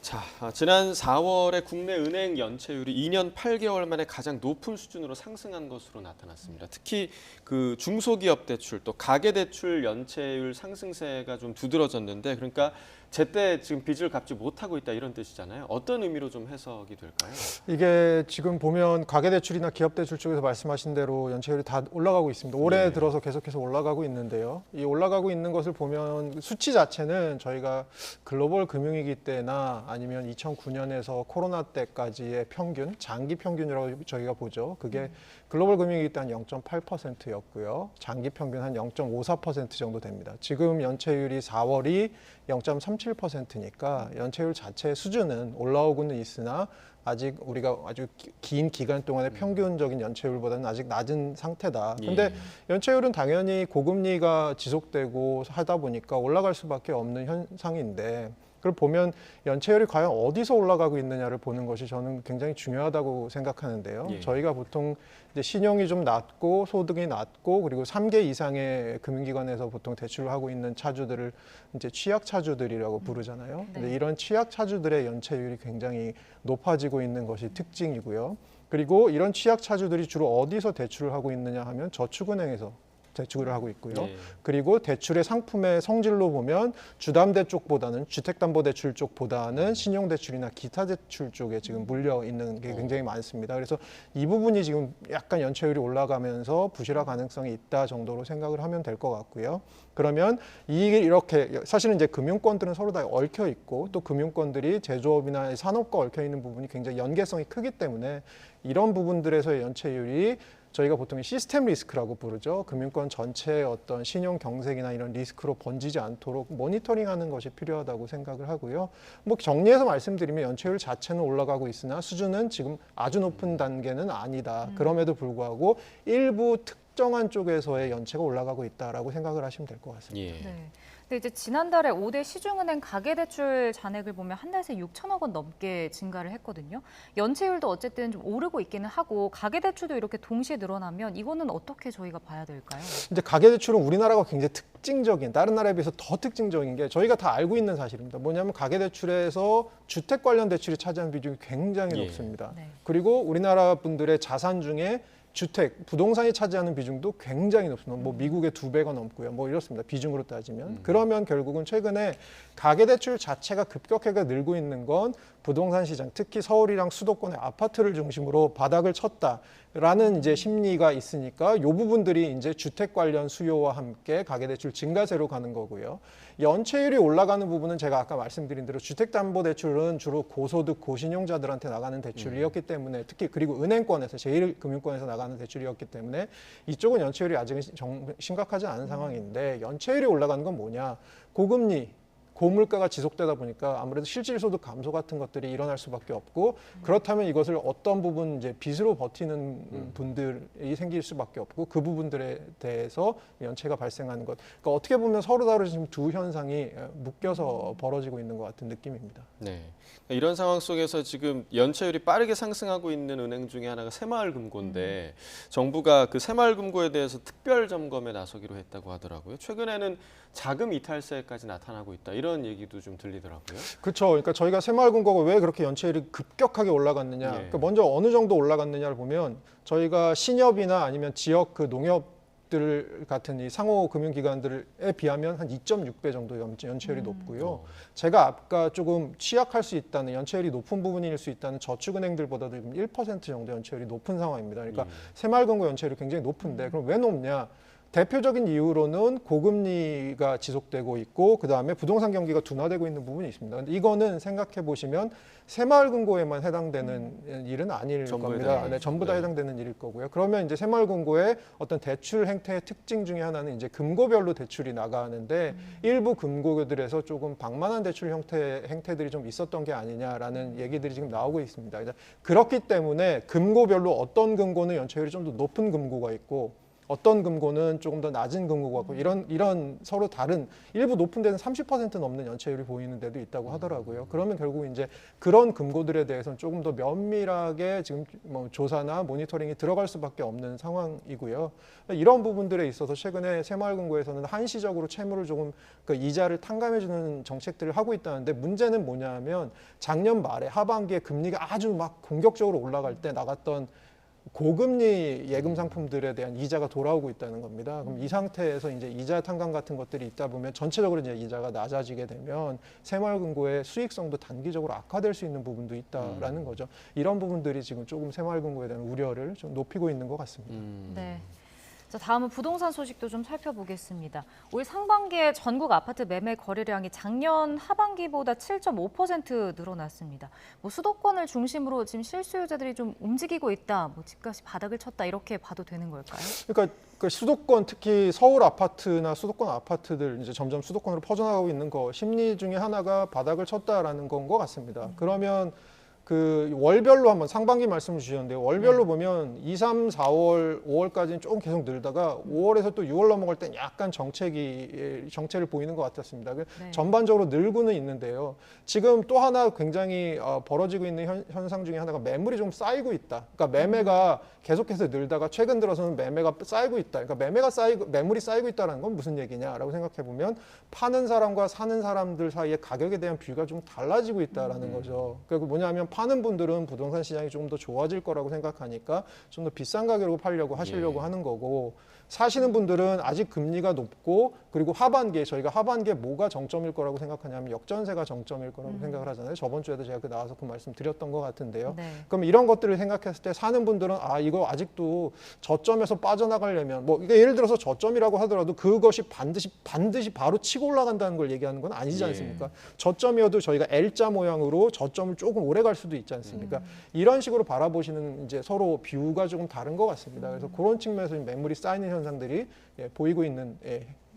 자, 지난 4월에 국내 은행 연체율이 2년 8개월 만에 가장 높은 수준으로 상승한 것으로 나타났습니다. 특히 그 중소기업 대출 또 가계 대출 연체율 상승세가 좀 두드러졌는데, 그러니까 제때 지금 빚을 갚지 못하고 있다 이런 뜻이잖아요. 어떤 의미로 좀 해석이 될까요? 이게 지금 보면 가계대출이나 기업대출 쪽에서 말씀하신 대로 연체율이 다 올라가고 있습니다. 올해 들어서 계속해서 올라가고 있는데요. 이 올라가고 있는 것을 보면 수치 자체는 저희가 글로벌 금융위기 때나 아니면 2009년에서 코로나 때까지의 평균, 장기 평균이라고 저희가 보죠. 그게 글로벌 금융위기 때 한 0.8%였고요. 장기 평균 한 0.54% 정도 됩니다. 지금 연체율이 4월이 0.37%니까 연체율 자체의 수준은 올라오고는 있으나 아직 우리가 아주 긴 기간 동안의 평균적인 연체율보다는 아직 낮은 상태다. 근데 연체율은 당연히 고금리가 지속되고 하다 보니까 올라갈 수밖에 없는 현상인데, 그걸 보면 연체율이 과연 어디서 올라가고 있느냐를 보는 것이 저는 굉장히 중요하다고 생각하는데요. 저희가 보통 이제 신용이 좀 낮고 소득이 낮고 그리고 3개 이상의 금융기관에서 보통 대출을 하고 있는 차주들을 이제 취약 차주들이라고 부르잖아요. 근데 이런 취약 차주들의 연체율이 굉장히 높아지고 있는 것이 특징이고요. 그리고 이런 취약 차주들이 주로 어디서 대출을 하고 있느냐 하면 저축은행에서 대출을 하고 있고요. 그리고 대출의 상품의 성질로 보면 주담대 쪽보다는 주택담보대출 쪽보다는 신용대출이나 기타 대출 쪽에 지금 물려 있는 게 굉장히 많습니다. 그래서 이 부분이 지금 약간 연체율이 올라가면서 부실화 가능성이 있다 정도로 생각을 하면 될 것 같고요. 그러면 이게 이렇게 사실은 이제 금융권들은 서로 다 얽혀 있고 또 금융권들이 제조업이나 산업과 얽혀 있는 부분이 굉장히 연계성이 크기 때문에 이런 부분들에서의 연체율이 저희가 보통 시스템 리스크라고 부르죠. 금융권 전체의 어떤 신용 경색이나 이런 리스크로 번지지 않도록 모니터링하는 것이 필요하다고 생각을 하고요. 뭐 정리해서 말씀드리면 연체율 자체는 올라가고 있으나 수준은 지금 아주 높은 단계는 아니다. 그럼에도 불구하고 일부 특정한 쪽에서의 연체가 올라가고 있다라고 생각을 하시면 될 것 같습니다. 근데 이제 지난달에 5대 시중은행 가계대출 잔액을 보면 한 달 새 6천억 원 넘게 증가를 했거든요. 연체율도 어쨌든 좀 오르고 있기는 하고 가계대출도 이렇게 동시에 늘어나면 이거는 어떻게 저희가 봐야 될까요? 이제 가계대출은 우리나라가 굉장히 특징적인, 다른 나라에 비해서 더 특징적인 게 저희가 다 알고 있는 사실입니다. 뭐냐면 가계대출에서 주택 관련 대출이 차지하는 비중이 굉장히 높습니다. 그리고 우리나라 분들의 자산 중에 주택, 부동산이 차지하는 비중도 굉장히 높습니다. 뭐 미국의 2배가 넘고요. 뭐 이렇습니다. 비중으로 따지면. 그러면 결국은 최근에 가계대출 자체가 급격하게 늘고 있는 건 부동산 시장, 특히 서울이랑 수도권의 아파트를 중심으로 바닥을 쳤다라는 이제 심리가 있으니까 이 부분들이 이제 주택 관련 수요와 함께 가계대출 증가세로 가는 거고요. 연체율이 올라가는 부분은 제가 아까 말씀드린 대로 주택담보대출은 주로 고소득, 고신용자들한테 나가는 대출이었기 때문에 특히 그리고 은행권에서 제1금융권에서 나가는 대출이었기 때문에 이쪽은 연체율이 아직은 심각하지 않은 상황인데 연체율이 올라가는 건 뭐냐? 고금리, 고물가가 지속되다 보니까 아무래도 실질소득 감소 같은 것들이 일어날 수밖에 없고 그렇다면 이것을 어떤 부분 이제 빚으로 버티는 분들이 생길 수밖에 없고 그 부분들에 대해서 연체가 발생하는 것. 그러니까 어떻게 보면 서로 다른 지금 두 현상이 묶여서 벌어지고 있는 것 같은 느낌입니다. 네. 이런 상황 속에서 지금 연체율이 빠르게 상승하고 있는 은행 중에 하나가 새마을금고인데 정부가 그 새마을금고에 대해서 특별 점검에 나서기로 했다고 하더라고요. 최근에는 자금 이탈세까지 나타나고 있다. 이런 얘기도 좀 들리더라고요. 그렇죠. 그러니까 저희가 새마을금고가 왜 그렇게 연체율이 급격하게 올라갔느냐. 그러니까 먼저 어느 정도 올라갔느냐를 보면 저희가 신협이나 아니면 지역 그 농협들 같은 이 상호 금융기관들에 비하면 한 2.6배 정도 연체율이 높고요. 제가 아까 조금 취약할 수 있다는 연체율이 높은 부분일 수 있다는 저축은행들보다도 1% 정도 연체율이 높은 상황입니다. 그러니까 새마을금고 연체율이 굉장히 높은데 그럼 왜 높냐? 대표적인 이유로는 고금리가 지속되고 있고 그다음에 부동산 경기가 둔화되고 있는 부분이 있습니다. 근데 이거는 생각해 보시면 새마을금고에만 해당되는 일은 아닐 겁니다. 네, 전부 다 해당되는 일일 거고요. 그러면 이제 새마을금고의 어떤 대출 행태의 특징 중에 하나는 이제 금고별로 대출이 나가는데 일부 금고들에서 조금 방만한 대출 행태들이 좀 있었던 게 아니냐라는 얘기들이 지금 나오고 있습니다. 그렇기 때문에 금고별로 어떤 금고는 연체율이 좀 더 높은 금고가 있고 어떤 금고는 조금 더 낮은 금고 같고 이런 서로 다른 일부 높은 데는 30% 넘는 연체율이 보이는 데도 있다고 하더라고요. 그러면 결국 이제 그런 금고들에 대해서는 조금 더 면밀하게 지금 뭐 조사나 모니터링이 들어갈 수밖에 없는 상황이고요. 이런 부분들에 있어서 최근에 새마을금고에서는 한시적으로 채무를 조금 그 이자를 탕감해주는 정책들을 하고 있다는데 문제는 뭐냐면 작년 말에 하반기에 금리가 아주 막 공격적으로 올라갈 때 나갔던 고금리 예금 상품들에 대한 이자가 돌아오고 있다는 겁니다. 그럼 이 상태에서 이제 이자 탕감 같은 것들이 있다 보면 전체적으로 이제 이자가 낮아지게 되면 새마을금고의 수익성도 단기적으로 악화될 수 있는 부분도 있다라는 거죠. 이런 부분들이 지금 조금 새마을금고에 대한 우려를 좀 높이고 있는 것 같습니다. 네. 자, 다음은 부동산 소식도 좀 살펴보겠습니다. 올 상반기에 전국 아파트 매매 거래량이 작년 하반기보다 7.5% 늘어났습니다. 뭐 수도권을 중심으로 지금 실수요자들이 좀 움직이고 있다, 뭐 집값이 바닥을 쳤다 이렇게 봐도 되는 걸까요? 그러니까 그 수도권 특히 서울 아파트나 수도권 아파트들 이제 점점 수도권으로 퍼져나가고 있는 거 심리 중에 하나가 바닥을 쳤다라는 건 것 같습니다. 그러면 그 월별로 한번 상반기 말씀을 주셨는데 월별로 보면 2, 3, 4월, 5월까지는 조금 계속 늘다가 5월에서 또 6월 넘어갈 땐 약간 정체를 보이는 것 같았습니다. 전반적으로 늘고는 있는데요. 지금 또 하나 굉장히 벌어지고 있는 현상 중에 하나가 매물이 좀 쌓이고 있다. 그러니까 매매가 계속해서 늘다가 최근 들어서는 매매가 쌓이고 있다. 그러니까 매물이 쌓이고 있다는 건 무슨 얘기냐라고 생각해 보면 파는 사람과 사는 사람들 사이의 가격에 대한 비율가 좀 달라지고 있다라는 거죠. 그리고 뭐냐면 파는 분들은 부동산 시장이 조금 더 좋아질 거라고 생각하니까 좀 더 비싼 가격으로 팔려고 하시려고 하는 거고 사시는 분들은 아직 금리가 높고 그리고 하반기에 저희가 하반기에 뭐가 정점일 거라고 생각하냐면 역전세가 정점일 거라고 생각을 하잖아요. 저번 주에도 제가 나와서 그 말씀 드렸던 것 같은데요. 그럼 이런 것들을 생각했을 때 사는 분들은 이거 아직도 저점에서 빠져나가려면 뭐 이게 예를 들어서 저점이라고 하더라도 그것이 반드시 바로 치고 올라간다는 걸 얘기하는 건 아니지 않습니까? 저점이어도 저희가 L자 모양으로 저점을 조금 오래 갈 수도 있지 않습니까? 이런 식으로 바라보시는 이제 서로 뷰가 조금 다른 것 같습니다. 그래서 그런 측면에서 매물이 쌓이는 현상들이 보이고 있는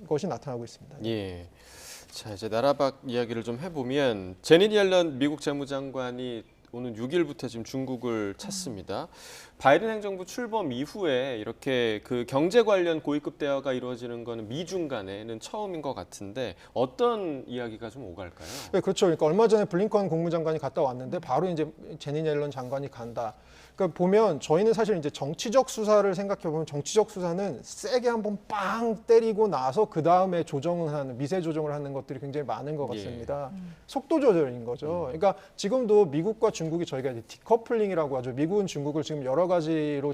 것이 나타나고 있습니다. 예. 자, 이제 나라 밖 이야기를 좀 해보면 제닛 옐런 미국 재무장관이 오는 6일부터 지금 중국을 찾습니다. 바이든 행정부 출범 이후에 이렇게 그 경제 관련 고위급 대화가 이루어지는 거는 미중 간에는 처음인 것 같은데 어떤 이야기가 좀 오갈까요? 네, 그렇죠. 그러니까 얼마 전에 블링컨 국무장관이 갔다 왔는데 바로 이제 제닛 옐런 장관이 간다. 그러니까 보면 저희는 사실 이제 정치적 수사를 생각해 보면 정치적 수사는 세게 한번 빵 때리고 나서 그 다음에 미세 조정을 하는 것들이 굉장히 많은 것 같습니다. 속도 조절인 거죠. 그러니까 지금도 미국과 중국이 저희가 이제 디커플링이라고 하죠. 미국은 중국을 지금 여러 가지로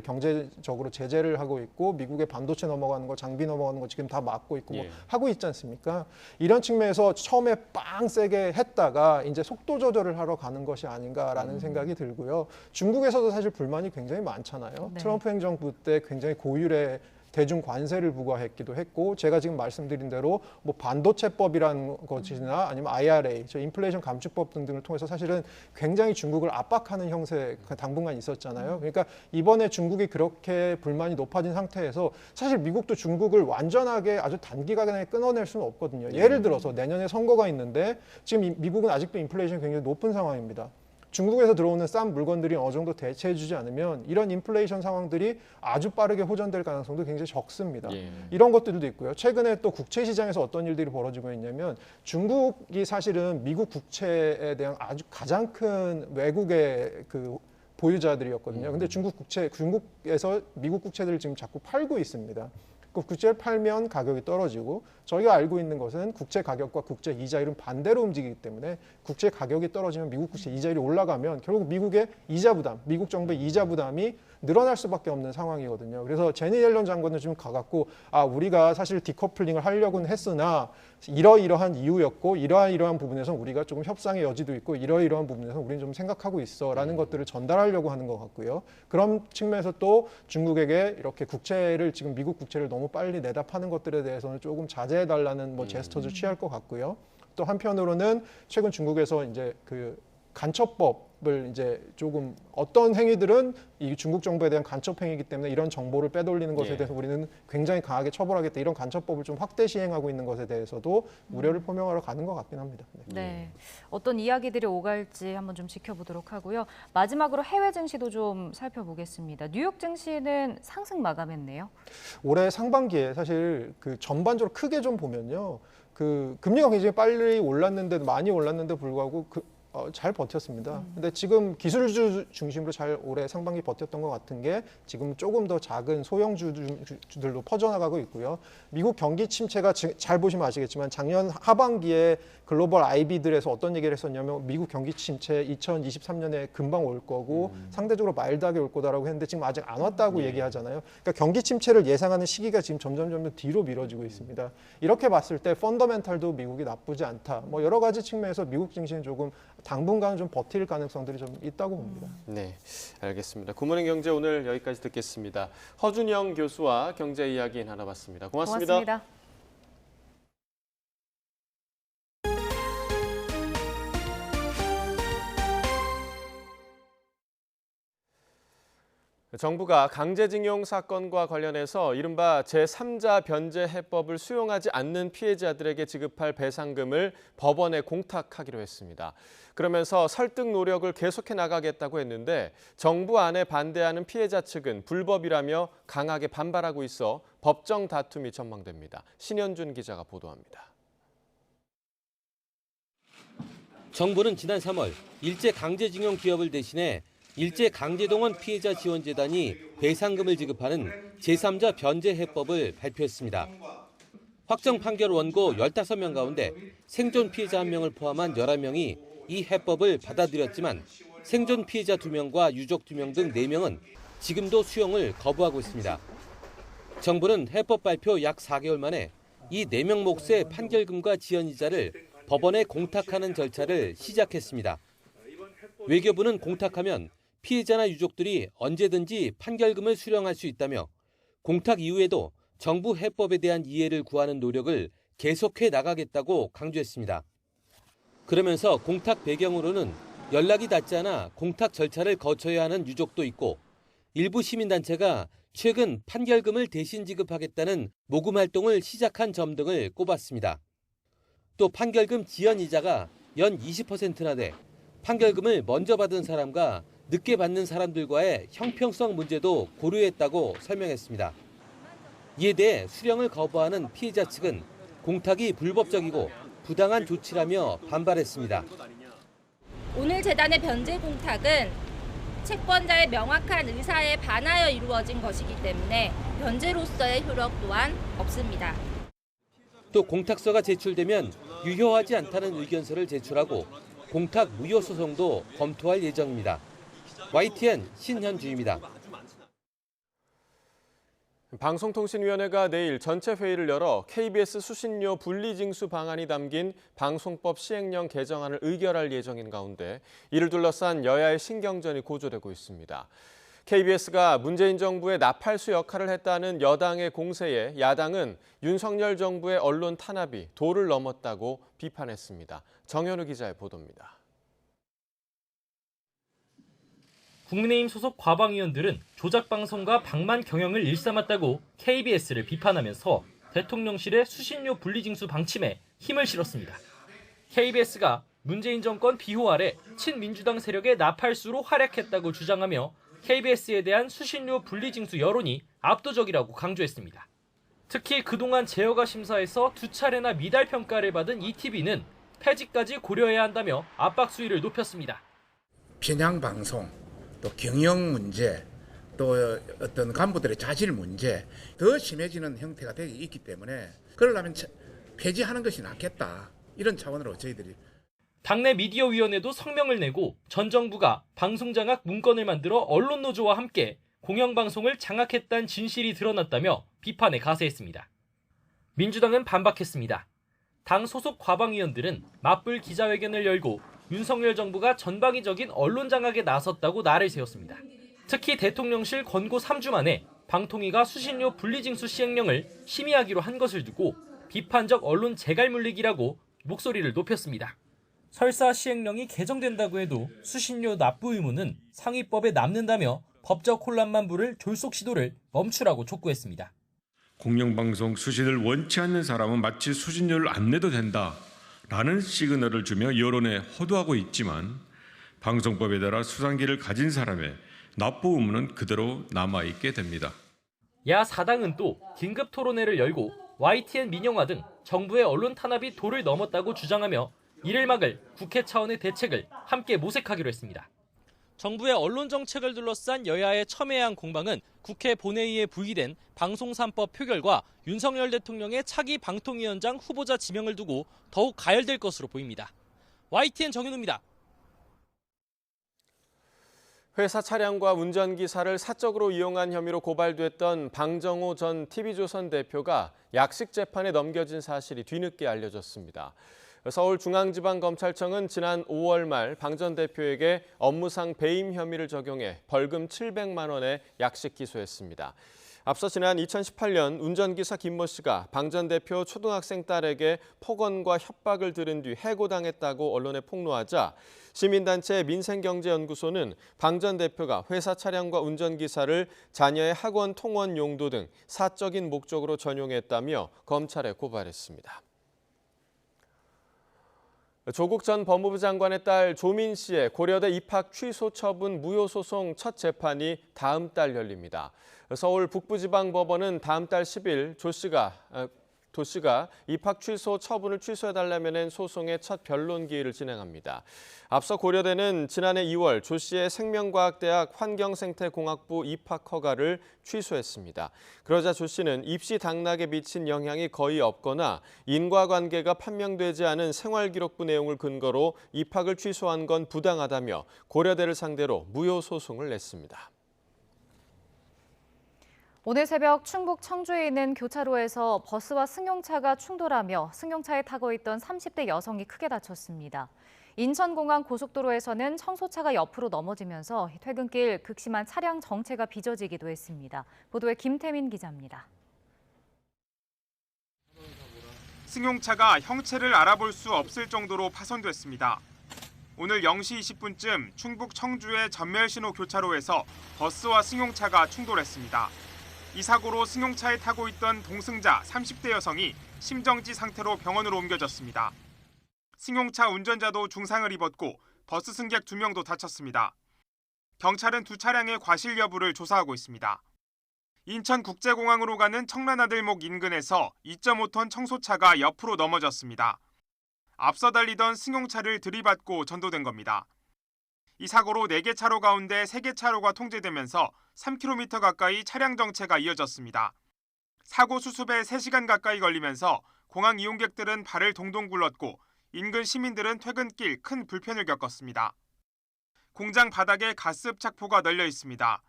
경제적으로 제재를 하고 있고 미국의 반도체 넘어가는 거, 장비 넘어가는 거 지금 다 막고 있고 뭐 하고 있지 않습니까? 이런 측면에서 처음에 빵 세게 했다가 이제 속도 조절을 하러 가는 것이 아닌가라는 생각이 들고요. 중국에서도 사실 불만이 굉장히 많잖아요. 트럼프 행정부 때 굉장히 고율의 대중 관세를 부과했기도 했고 제가 지금 말씀드린 대로 뭐 반도체법이라는 것이나 아니면 IRA, 인플레이션 감축법 등등을 통해서 사실은 굉장히 중국을 압박하는 형세가 당분간 있었잖아요. 그러니까 이번에 중국이 그렇게 불만이 높아진 상태에서 사실 미국도 중국을 완전하게 아주 단기간에 끊어낼 수는 없거든요. 예를 들어서 내년에 선거가 있는데 지금 미국은 아직도 인플레이션이 굉장히 높은 상황입니다. 중국에서 들어오는 싼 물건들이 어느 정도 대체해주지 않으면 이런 인플레이션 상황들이 아주 빠르게 호전될 가능성도 굉장히 적습니다. 이런 것들도 있고요. 최근에 또 국채 시장에서 어떤 일들이 벌어지고 있냐면 중국이 사실은 미국 국채에 대한 아주 가장 큰 외국의 그 보유자들이었거든요. 근데 중국에서 미국 국채들을 지금 자꾸 팔고 있습니다. 그 국채를 팔면 가격이 떨어지고 저희가 알고 있는 것은 국채 가격과 국채 이자율은 반대로 움직이기 때문에 국채 가격이 떨어지면 미국 국채 이자율이 올라가면 결국 미국의 이자 부담, 미국 정부의 이자 부담이 늘어날 수밖에 없는 상황이거든요. 그래서 제닛 옐런 장관은 지금 가갖고 우리가 사실 디커플링을 하려고는 했으나 이러이러한 이유였고 이러한 부분에서 우리가 조금 협상의 여지도 있고 이러이러한 부분에서 우리는 좀 생각하고 있어라는 것들을 전달하려고 하는 것 같고요. 그런 측면에서 또 중국에게 이렇게 지금 미국 국채를 너무 빨리 내다 파는 것들에 대해서는 조금 자제해달라는 제스처를 취할 것 같고요. 또 한편으로는 최근 중국에서 이제 그 간첩법을 이제 조금 어떤 행위들은 이 중국 정부에 대한 간첩 행위이기 때문에 이런 정보를 빼돌리는 것에 대해서 우리는 굉장히 강하게 처벌하겠다. 이런 간첩법을 좀 확대 시행하고 있는 것에 대해서도 우려를 표명하러 가는 것 같긴 합니다. 네, 어떤 이야기들이 오갈지 한번 좀 지켜보도록 하고요. 마지막으로 해외 증시도 좀 살펴보겠습니다. 뉴욕 증시는 상승 마감했네요. 올해 상반기에 사실 그 전반적으로 크게 좀 보면요. 그 금리가 굉장히 빨리 올랐는데 많이 올랐는데 불구하고 잘 버텼습니다. 근데 지금 기술주 중심으로 잘 올해 상반기 버텼던 것 같은 게 지금 조금 더 작은 소형주들로 퍼져나가고 있고요. 미국 경기 침체가 잘 보시면 아시겠지만 작년 하반기에 글로벌 IB들에서 어떤 얘기를 했었냐면 미국 경기 침체 2023년에 금방 올 거고 상대적으로 마일드하게 올 거다라고 했는데 지금 아직 안 왔다고 얘기하잖아요. 그러니까 경기 침체를 예상하는 시기가 지금 점점 뒤로 미뤄지고 있습니다. 이렇게 봤을 때 펀더멘탈도 미국이 나쁘지 않다. 뭐 여러 가지 측면에서 미국 증시는 조금 당분간은 좀 버틸 가능성들이 좀 있다고 봅니다. 네, 알겠습니다. 굿모닝 경제 오늘 여기까지 듣겠습니다. 허준영 교수와 경제 이야기 나눠봤습니다. 고맙습니다. 정부가 강제징용 사건과 관련해서 이른바 제3자 변제 해법을 수용하지 않는 피해자들에게 지급할 배상금을 법원에 공탁하기로 했습니다. 그러면서 설득 노력을 계속해 나가겠다고 했는데 정부 안에 반대하는 피해자 측은 불법이라며 강하게 반발하고 있어 법정 다툼이 전망됩니다. 신현준 기자가 보도합니다. 정부는 지난 3월 일제 강제징용 기업을 대신해 일제 강제동원 피해자 지원재단이 배상금을 지급하는 제3자 변제 해법을 발표했습니다. 확정 판결 원고 15명 가운데 생존 피해자 1명을 포함한 11명이 이 해법을 받아들였지만 생존 피해자 2명과 유족 2명 등 4명은 지금도 수용을 거부하고 있습니다. 정부는 해법 발표 약 4개월 만에 이 4명 몫의 판결금과 지연이자를 법원에 공탁하는 절차를 시작했습니다. 외교부는 공탁하면 피해자나 유족들이 언제든지 판결금을 수령할 수 있다며 공탁 이후에도 정부 해법에 대한 이해를 구하는 노력을 계속해 나가겠다고 강조했습니다. 그러면서 공탁 배경으로는 연락이 닿지 않아 공탁 절차를 거쳐야 하는 유족도 있고 일부 시민단체가 최근 판결금을 대신 지급하겠다는 모금 활동을 시작한 점 등을 꼽았습니다. 또 판결금 지연 이자가 연 20%나 돼 판결금을 먼저 받은 사람과 늦게 받는 사람들과의 형평성 문제도 고려했다고 설명했습니다. 이에 대해 수령을 거부하는 피해자 측은 공탁이 불법적이고 부당한 조치라며 반발했습니다. 오늘 재단의 변제 공탁은 채권자의 명확한 의사에 반하여 이루어진 것이기 때문에 변제로서의 효력 또한 없습니다. 또 공탁서가 제출되면 유효하지 않다는 의견서를 제출하고 공탁 무효 소송도 검토할 예정입니다. YTN 신현주입니다. 방송통신위원회가 내일 전체 회의를 열어 KBS 수신료 분리징수 방안이 담긴 방송법 시행령 개정안을 의결할 예정인 가운데 이를 둘러싼 여야의 신경전이 고조되고 있습니다. KBS가 문재인 정부의 나팔수 역할을 했다는 여당의 공세에 야당은 윤석열 정부의 언론 탄압이 도를 넘었다고 비판했습니다. 정현우 기자의 보도입니다. 국민의힘 소속 과방위원들은 조작방송과 방만 경영을 일삼았다고 KBS를 비판하면서 대통령실의 수신료 분리징수 방침에 힘을 실었습니다. KBS가 문재인 정권 비호 아래 친민주당 세력의 나팔수로 활약했다고 주장하며 KBS에 대한 수신료 분리징수 여론이 압도적이라고 강조했습니다. 특히 그동안 제어가 심사에서 2차례나 미달 평가를 받은 ETV는 폐지까지 고려해야 한다며 압박 수위를 높였습니다. 편향 방송, 또 경영 문제, 또 어떤 간부들의 자질 문제 더 심해지는 형태가 되기 있기 때문에 그러려면 폐지하는 것이 낫겠다. 이런 차원으로 저희들이. 당내 미디어위원회도 성명을 내고 전 정부가 방송장악 문건을 만들어 언론노조와 함께 공영방송을 장악했다는 진실이 드러났다며 비판에 가세했습니다. 민주당은 반박했습니다. 당 소속 과방위원들은 맞불 기자회견을 열고 윤석열 정부가 전방위적인 언론 장악에 나섰다고 날을 세웠습니다. 특히 대통령실 권고 3주 만에 방통위가 수신료 분리징수 시행령을 심의하기로 한 것을 두고 비판적 언론 재갈물리기라고 목소리를 높였습니다. 설사 시행령이 개정된다고 해도 수신료 납부 의무는 상위법에 남는다며 법적 혼란만 부를 졸속 시도를 멈추라고 촉구했습니다. 공영방송 수신을 원치 않는 사람은 마치 수신료를 안 내도 된다라는 시그널을 주며 여론에 호도하고 있지만 방송법에 따라 수상기를 가진 사람의 납부 의무는 그대로 남아있게 됩니다. 야 4당은 또 긴급 토론회를 열고 YTN 민영화 등 정부의 언론 탄압이 도를 넘었다고 주장하며 이를 막을 국회 차원의 대책을 함께 모색하기로 했습니다. 정부의 언론 정책을 둘러싼 여야의 첨예한 공방은 국회 본회의에 불기된 방송 3법 표결과 윤석열 대통령의 차기 방통위원장 후보자 지명을 두고 더욱 가열될 것으로 보입니다. YTN 정윤우입니다. 회사 차량과 운전기사를 사적으로 이용한 혐의로 고발됐던 방정호 전 TV조선 대표가 약식 재판에 넘겨진 사실이 뒤늦게 알려졌습니다. 서울중앙지방검찰청은 지난 5월 말 방 전 대표에게 업무상 배임 혐의를 적용해 벌금 700만 원의 약식 기소했습니다. 앞서 지난 2018년 운전기사 김모 씨가 방 전 대표 초등학생 딸에게 폭언과 협박을 들은 뒤 해고당했다고 언론에 폭로하자 시민단체 민생경제연구소는 방 전 대표가 회사 차량과 운전기사를 자녀의 학원 통원 용도 등 사적인 목적으로 전용했다며 검찰에 고발했습니다. 조국 전 법무부 장관의 딸 조민 씨의 고려대 입학 취소 처분 무효 소송 첫 재판이 다음 달 열립니다. 서울 북부지방법원은 다음 달 10일 도 씨가 입학 취소 처분을 취소해달라며 낸 소송의 첫 변론 기일을 진행합니다. 앞서 고려대는 지난해 2월 조 씨의 생명과학대학 환경생태공학부 입학 허가를 취소했습니다. 그러자 조 씨는 입시 당락에 미친 영향이 거의 없거나 인과관계가 판명되지 않은 생활기록부 내용을 근거로 입학을 취소한 건 부당하다며 고려대를 상대로 무효 소송을 냈습니다. 오늘 새벽 충북 청주에 있는 교차로에서 버스와 승용차가 충돌하며 승용차에 타고 있던 30대 여성이 크게 다쳤습니다. 인천공항 고속도로에서는 청소차가 옆으로 넘어지면서 퇴근길 극심한 차량 정체가 빚어지기도 했습니다. 보도에 김태민 기자입니다. 승용차가 형체를 알아볼 수 없을 정도로 파손됐습니다. 오늘 0시 20분쯤 충북 청주의 전멸신호 교차로에서 버스와 승용차가 충돌했습니다. 이 사고로 승용차에 타고 있던 동승자 30대 여성이 심정지 상태로 병원으로 옮겨졌습니다. 승용차 운전자도 중상을 입었고 버스 승객 2명도 다쳤습니다. 경찰은 두 차량의 과실 여부를 조사하고 있습니다. 인천국제공항으로 가는 청라나들목 인근에서 2.5톤 청소차가 옆으로 넘어졌습니다. 앞서 달리던 승용차를 들이받고 전도된 겁니다. 이 사고로 4개 차로 가운데 3개 차로가 통제되면서 3km 가까이 차량 정체가 이어졌습니다. 사고 수습에 3시간 가까이 걸리면서 공항 이용객들은 발을 동동 굴렀고 인근 시민들은 퇴근길 큰 불편을 겪었습니다. 공장 바닥에 가스 흡착포가 널려 있습니다.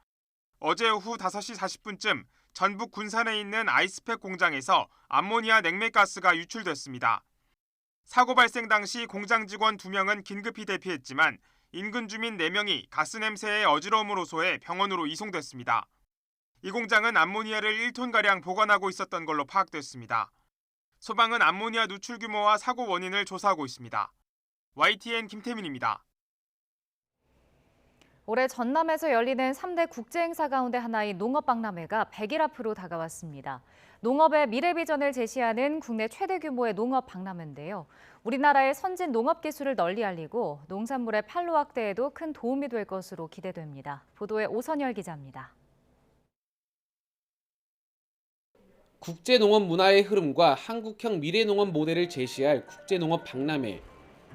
어제 오후 5시 40분쯤 전북 군산에 있는 아이스팩 공장에서 암모니아 냉매가스가 유출됐습니다. 사고 발생 당시 공장 직원 2명은 긴급히 대피했지만 인근 주민 4명이 가스 냄새에 어지러움을 호소해 병원으로 이송됐습니다. 이 공장은 암모니아를 1톤가량 보관하고 있었던 걸로 파악됐습니다. 소방은 암모니아 누출 규모와 사고 원인을 조사하고 있습니다. YTN 김태민입니다. 올해 전남에서 열리는 3대 국제행사 가운데 하나인 농업박람회가 100일 앞으로 다가왔습니다. 농업의 미래 비전을 제시하는 국내 최대 규모의 농업박람회인데요. 우리나라의 선진 농업 기술을 널리 알리고 농산물의 판로 확대에도 큰 도움이 될 것으로 기대됩니다. 보도에 오선열 기자입니다. 국제농업 문화의 흐름과 한국형 미래농업 모델을 제시할 국제농업 박람회.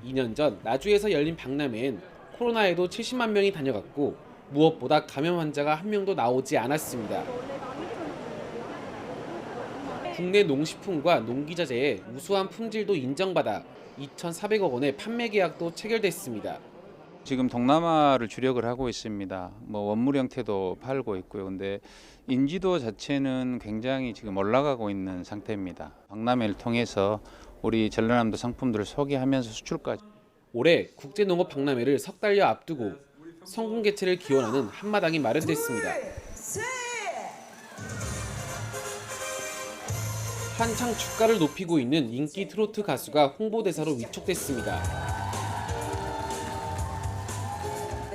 2년 전 나주에서 열린 박람회엔 코로나에도 70만 명이 다녀갔고 무엇보다 감염 환자가 한 명도 나오지 않았습니다. 국내 농식품과 농기자재의 우수한 품질도 인정받아 2,400억 원의 판매 계약도 체결됐습니다. 지금 동남아를 주력을 하고 있습니다. 원물 형태도 팔고 있고요. 근데 인지도 자체는 굉장히 지금 올라가고 있는 상태입니다. 박람회를 통해서 우리 전라남도 상품들을 소개하면서 수출까지. 올해 국제농업 박람회를 석 달여 앞두고 성공 개최를 기원하는 한마당이 마련됐습니다. 한창 주가를 높이고 있는 인기 트로트 가수가 홍보대사로 위촉됐습니다.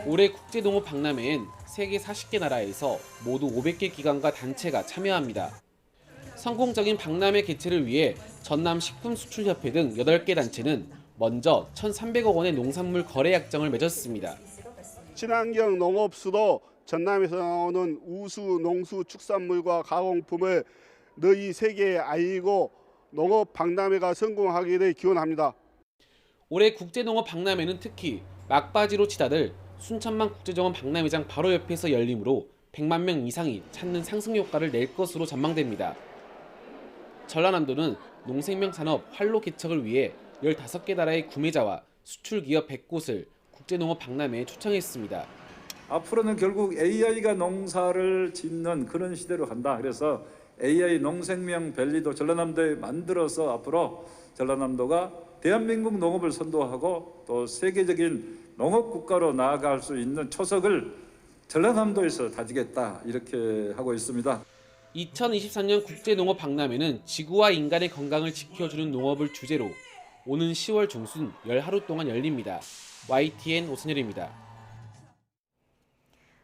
올해 국제농업 박람회엔 세계 40개 나라에서 모두 500개 기관과 단체가 참여합니다. 성공적인 박람회 개최를 위해 전남식품수출협회 등 8개 단체는 먼저 1,300억 원의 농산물 거래 약정을 맺었습니다. 친환경 농업수도 전남에서 나오는 우수 농수 축산물과 가공품을 너희 세계에 알리고 농업 박람회가 성공하기를 기원합니다. 올해 국제농업 박람회는 특히 막바지로 치닫을 순천만 국제정원 박람회장 바로 옆에서 열리므로 100만 명 이상이 찾는 상승 효과를 낼 것으로 전망됩니다. 전라남도는 농생명 산업 활로 개척을 위해 15개 나라의 구매자와 수출기업 100곳을 국제농업 박람회에 초청했습니다. 앞으로는 결국 AI가 농사를 짓는 그런 시대로 간다. 그래서 AI 농생명 밸리도 전라남도에 만들어서 앞으로 전라남도가 대한민국 농업을 선도하고 또 세계적인 농업 국가로 나아갈 수 있는 초석을 전라남도에서 다지겠다 이렇게 하고 있습니다. 2023년 국제농업 박람회는 지구와 인간의 건강을 지켜주는 농업을 주제로 오는 10월 중순 10하루 동안 열립니다. YTN 오선열입니다.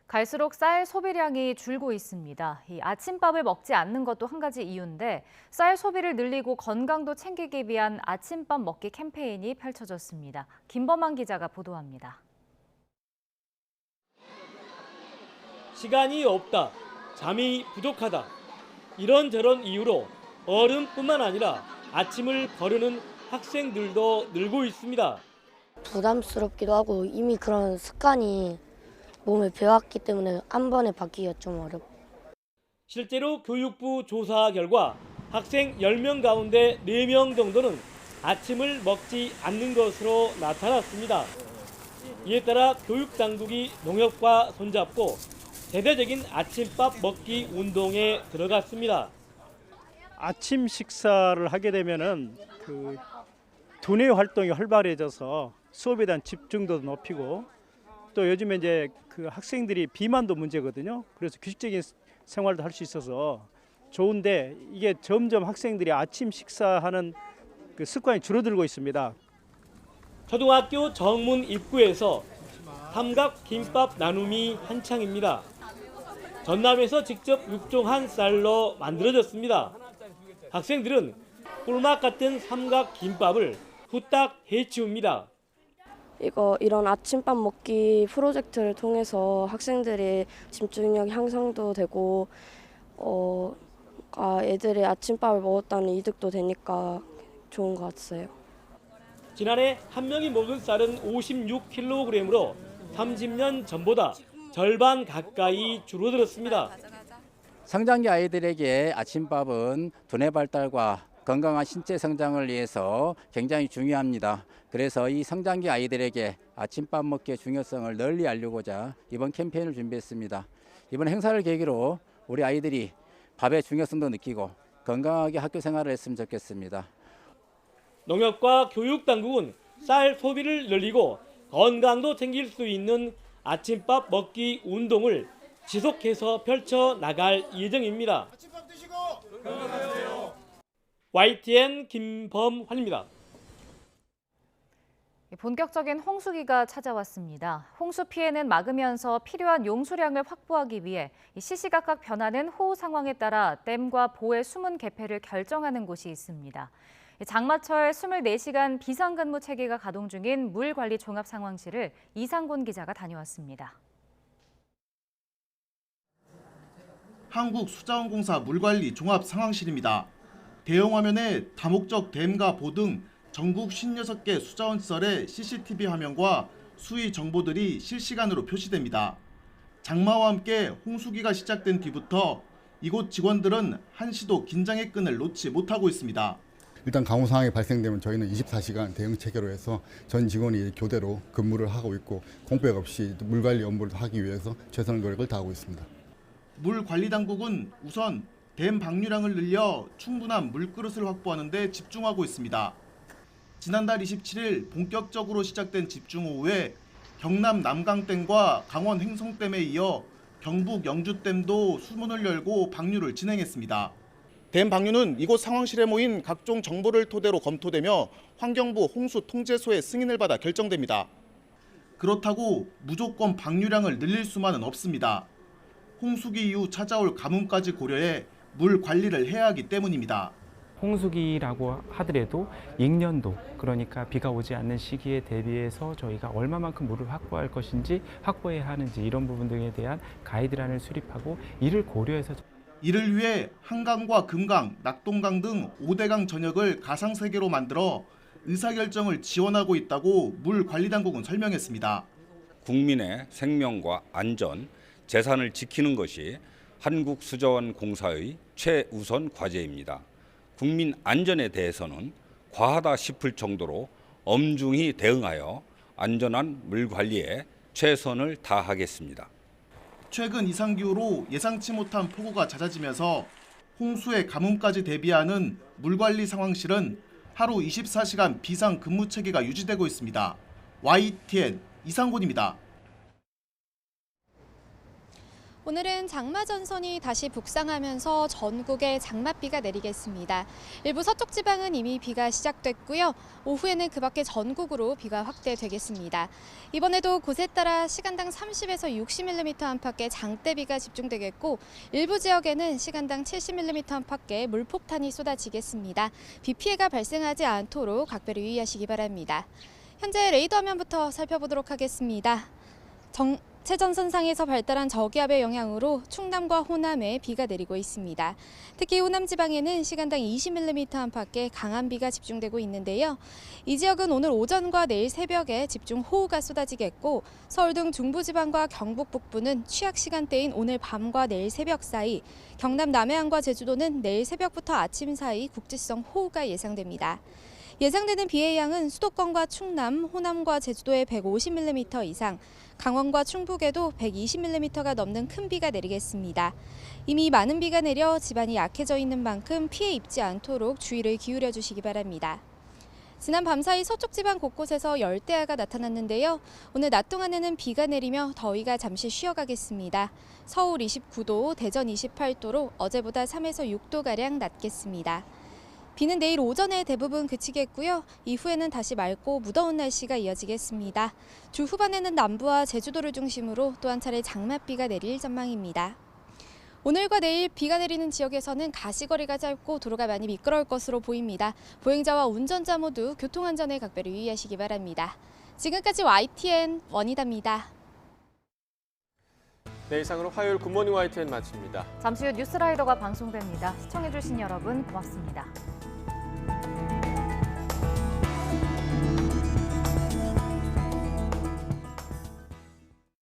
갈수록 쌀 소비량이 줄고 있습니다. 이 아침밥을 먹지 않는 것도 한 가지 이유인데 쌀 소비를 늘리고 건강도 챙기기 위한 아침밥 먹기 캠페인이 펼쳐졌습니다. 김범한 기자가 보도합니다. 시간이 없다, 잠이 부족하다, 이런저런 이유로 어른뿐만 아니라 아침을 거르는 학생들도 늘고 있습니다. 부담스럽기도 하고 이미 그런 습관이 몸에 배웠기 때문에 한 번에 바뀌기가 좀 어렵고. 실제로 교육부 조사 결과 학생 10명 가운데 4명 정도는 아침을 먹지 않는 것으로 나타났습니다. 이에 따라 교육당국이 농협과 손잡고 대대적인 아침밥 먹기 운동에 들어갔습니다. 아침 식사를 하게 되면은 두뇌 활동이 활발해져서 수업에 대한 집중도도 높이고 또 요즘에 이제 학생들이 비만도 문제거든요. 그래서 규칙적인 생활도 할 수 있어서 좋은데 이게 점점 학생들이 아침 식사하는 습관이 줄어들고 있습니다. 초등학교 정문 입구에서 삼각 김밥 나눔이 한창입니다. 전남에서 직접 육종한 쌀로 만들어졌습니다. 학생들은 꿀맛 같은 삼각 김밥을 후딱 해치웁니다. 이런 아침밥 먹기 프로젝트를 통해서 학생들의 집중력 향상도 되고 애들이 아침밥을 먹었다는 이득도 되니까 좋은 것 같아요. 지난해 한 명이 먹은 쌀은 56kg으로 30년 전보다 절반 가까이 줄어들었습니다. 성장기 아이들에게 아침밥은 두뇌 발달과 건강한 신체 성장을 위해서 굉장히 중요합니다. 그래서 이 성장기 아이들에게 아침밥 먹기의 중요성을 널리 알리고자 이번 캠페인을 준비했습니다. 이번 행사를 계기로 우리 아이들이 밥의 중요성도 느끼고 건강하게 학교 생활을 했으면 좋겠습니다. 농협과 교육당국은 쌀 소비를 늘리고 건강도 챙길 수 있는 아침밥 먹기 운동을 지속해서 펼쳐나갈 예정입니다. 아침밥 드시고 건강하세요. YTN 김범환입니다. 본격적인 홍수기가 찾아왔습니다. 홍수 피해는 막으면서 필요한 용수량을 확보하기 위해 시시각각 변하는 호우 상황에 따라 댐과 보의 수문 개폐를 결정하는 곳이 있습니다. 장마철 24시간 비상근무 체계가 가동 중인 물관리 종합상황실을 이상곤 기자가 다녀왔습니다. 한국수자원공사 물관리 종합상황실입니다. 대형 화면에 다목적 댐과 보 등 전국 56개 수자원 시설의 CCTV 화면과 수위 정보들이 실시간으로 표시됩니다. 장마와 함께 홍수기가 시작된 뒤부터 이곳 직원들은 한시도 긴장의 끈을 놓지 못하고 있습니다. 일단 강우 상황이 발생되면 저희는 24시간 대응 체계로 해서 전 직원이 교대로 근무를 하고 있고 공백 없이 물관리 업무를 하기 위해서 최선의 노력을 다하고 있습니다. 물관리당국은 우선 댐 방류량을 늘려 충분한 물그릇을 확보하는 데 집중하고 있습니다. 지난달 27일 본격적으로 시작된 집중호우에 경남 남강댐과 강원 횡성댐에 이어 경북 영주댐도 수문을 열고 방류를 진행했습니다. 댐 방류는 이곳 상황실에 모인 각종 정보를 토대로 검토되며 환경부 홍수통제소의 승인을 받아 결정됩니다. 그렇다고 무조건 방류량을 늘릴 수만은 없습니다. 홍수기 이후 찾아올 가뭄까지 고려해 물 관리를 해야 하기 때문입니다. 홍수기라고 하더라도 익년도, 그러니까 비가 오지 않는 시기에 대비해서 저희가 얼마만큼 물을 확보할 것인지, 확보해야 하는지 이런 부분 등에 대한 가이드라인을 수립하고 이를 고려해서 이를 위해 한강과 금강, 낙동강 등 5대강 전역을 가상세계로 만들어 의사결정을 지원하고 있다고 물관리당국은 설명했습니다. 국민의 생명과 안전, 재산을 지키는 것이 한국수자원공사의 최우선 과제입니다. 국민 안전에 대해서는 과하다 싶을 정도로 엄중히 대응하여 안전한 물 관리에 최선을 다하겠습니다. 최근 이상기후로 예상치 못한 폭우가 잦아지면서 홍수의 가뭄까지 대비하는 물관리 상황실은 하루 24시간 비상 근무 체계가 유지되고 있습니다. YTN 이상곤입니다. 오늘은 장마 전선이 다시 북상하면서 전국에 장맛비가 내리겠습니다. 일부 서쪽 지방은 이미 비가 시작됐고요. 오후에는 그 밖에 전국으로 비가 확대되겠습니다. 이번에도 곳에 따라 시간당 30에서 60mm 안팎의 장대비가 집중되겠고 일부 지역에는 시간당 70mm 안팎의 물폭탄이 쏟아지겠습니다. 비 피해가 발생하지 않도록 각별히 유의하시기 바랍니다. 현재 레이더 화면부터 살펴보도록 하겠습니다. 최전선상에서 발달한 저기압의 영향으로 충남과 호남에 비가 내리고 있습니다. 특히 호남 지방에는 시간당 20mm 안팎의 강한 비가 집중되고 있는데요. 이 지역은 오늘 오전과 내일 새벽에 집중 호우가 쏟아지겠고 서울 등 중부지방과 경북 북부는 취약 시간대인 오늘 밤과 내일 새벽 사이, 경남 남해안과 제주도는 내일 새벽부터 아침 사이 국지성 호우가 예상됩니다. 예상되는 비의 양은 수도권과 충남, 호남과 제주도에 150mm 이상, 강원과 충북에도 120mm가 넘는 큰 비가 내리겠습니다. 이미 많은 비가 내려 지반이 약해져 있는 만큼 피해 입지 않도록 주의를 기울여 주시기 바랍니다. 지난 밤사이 서쪽 지방 곳곳에서 열대야가 나타났는데요. 오늘 낮 동안에는 비가 내리며 더위가 잠시 쉬어가겠습니다. 서울 29도, 대전 28도로 어제보다 3에서 6도가량 낮겠습니다. 비는 내일 오전에 대부분 그치겠고요. 이후에는 다시 맑고 무더운 날씨가 이어지겠습니다. 주 후반에는 남부와 제주도를 중심으로 또 한 차례 장맛비가 내릴 전망입니다. 오늘과 내일 비가 내리는 지역에서는 가시거리가 짧고 도로가 많이 미끄러울 것으로 보입니다. 보행자와 운전자 모두 교통안전에 각별히 유의하시기 바랍니다. 지금까지 YTN 원희다입니다. 네, 이상으로 화요일 굿모닝 YTN 마칩니다. 잠시 후 뉴스라이더가 방송됩니다. 시청해주신 여러분 고맙습니다.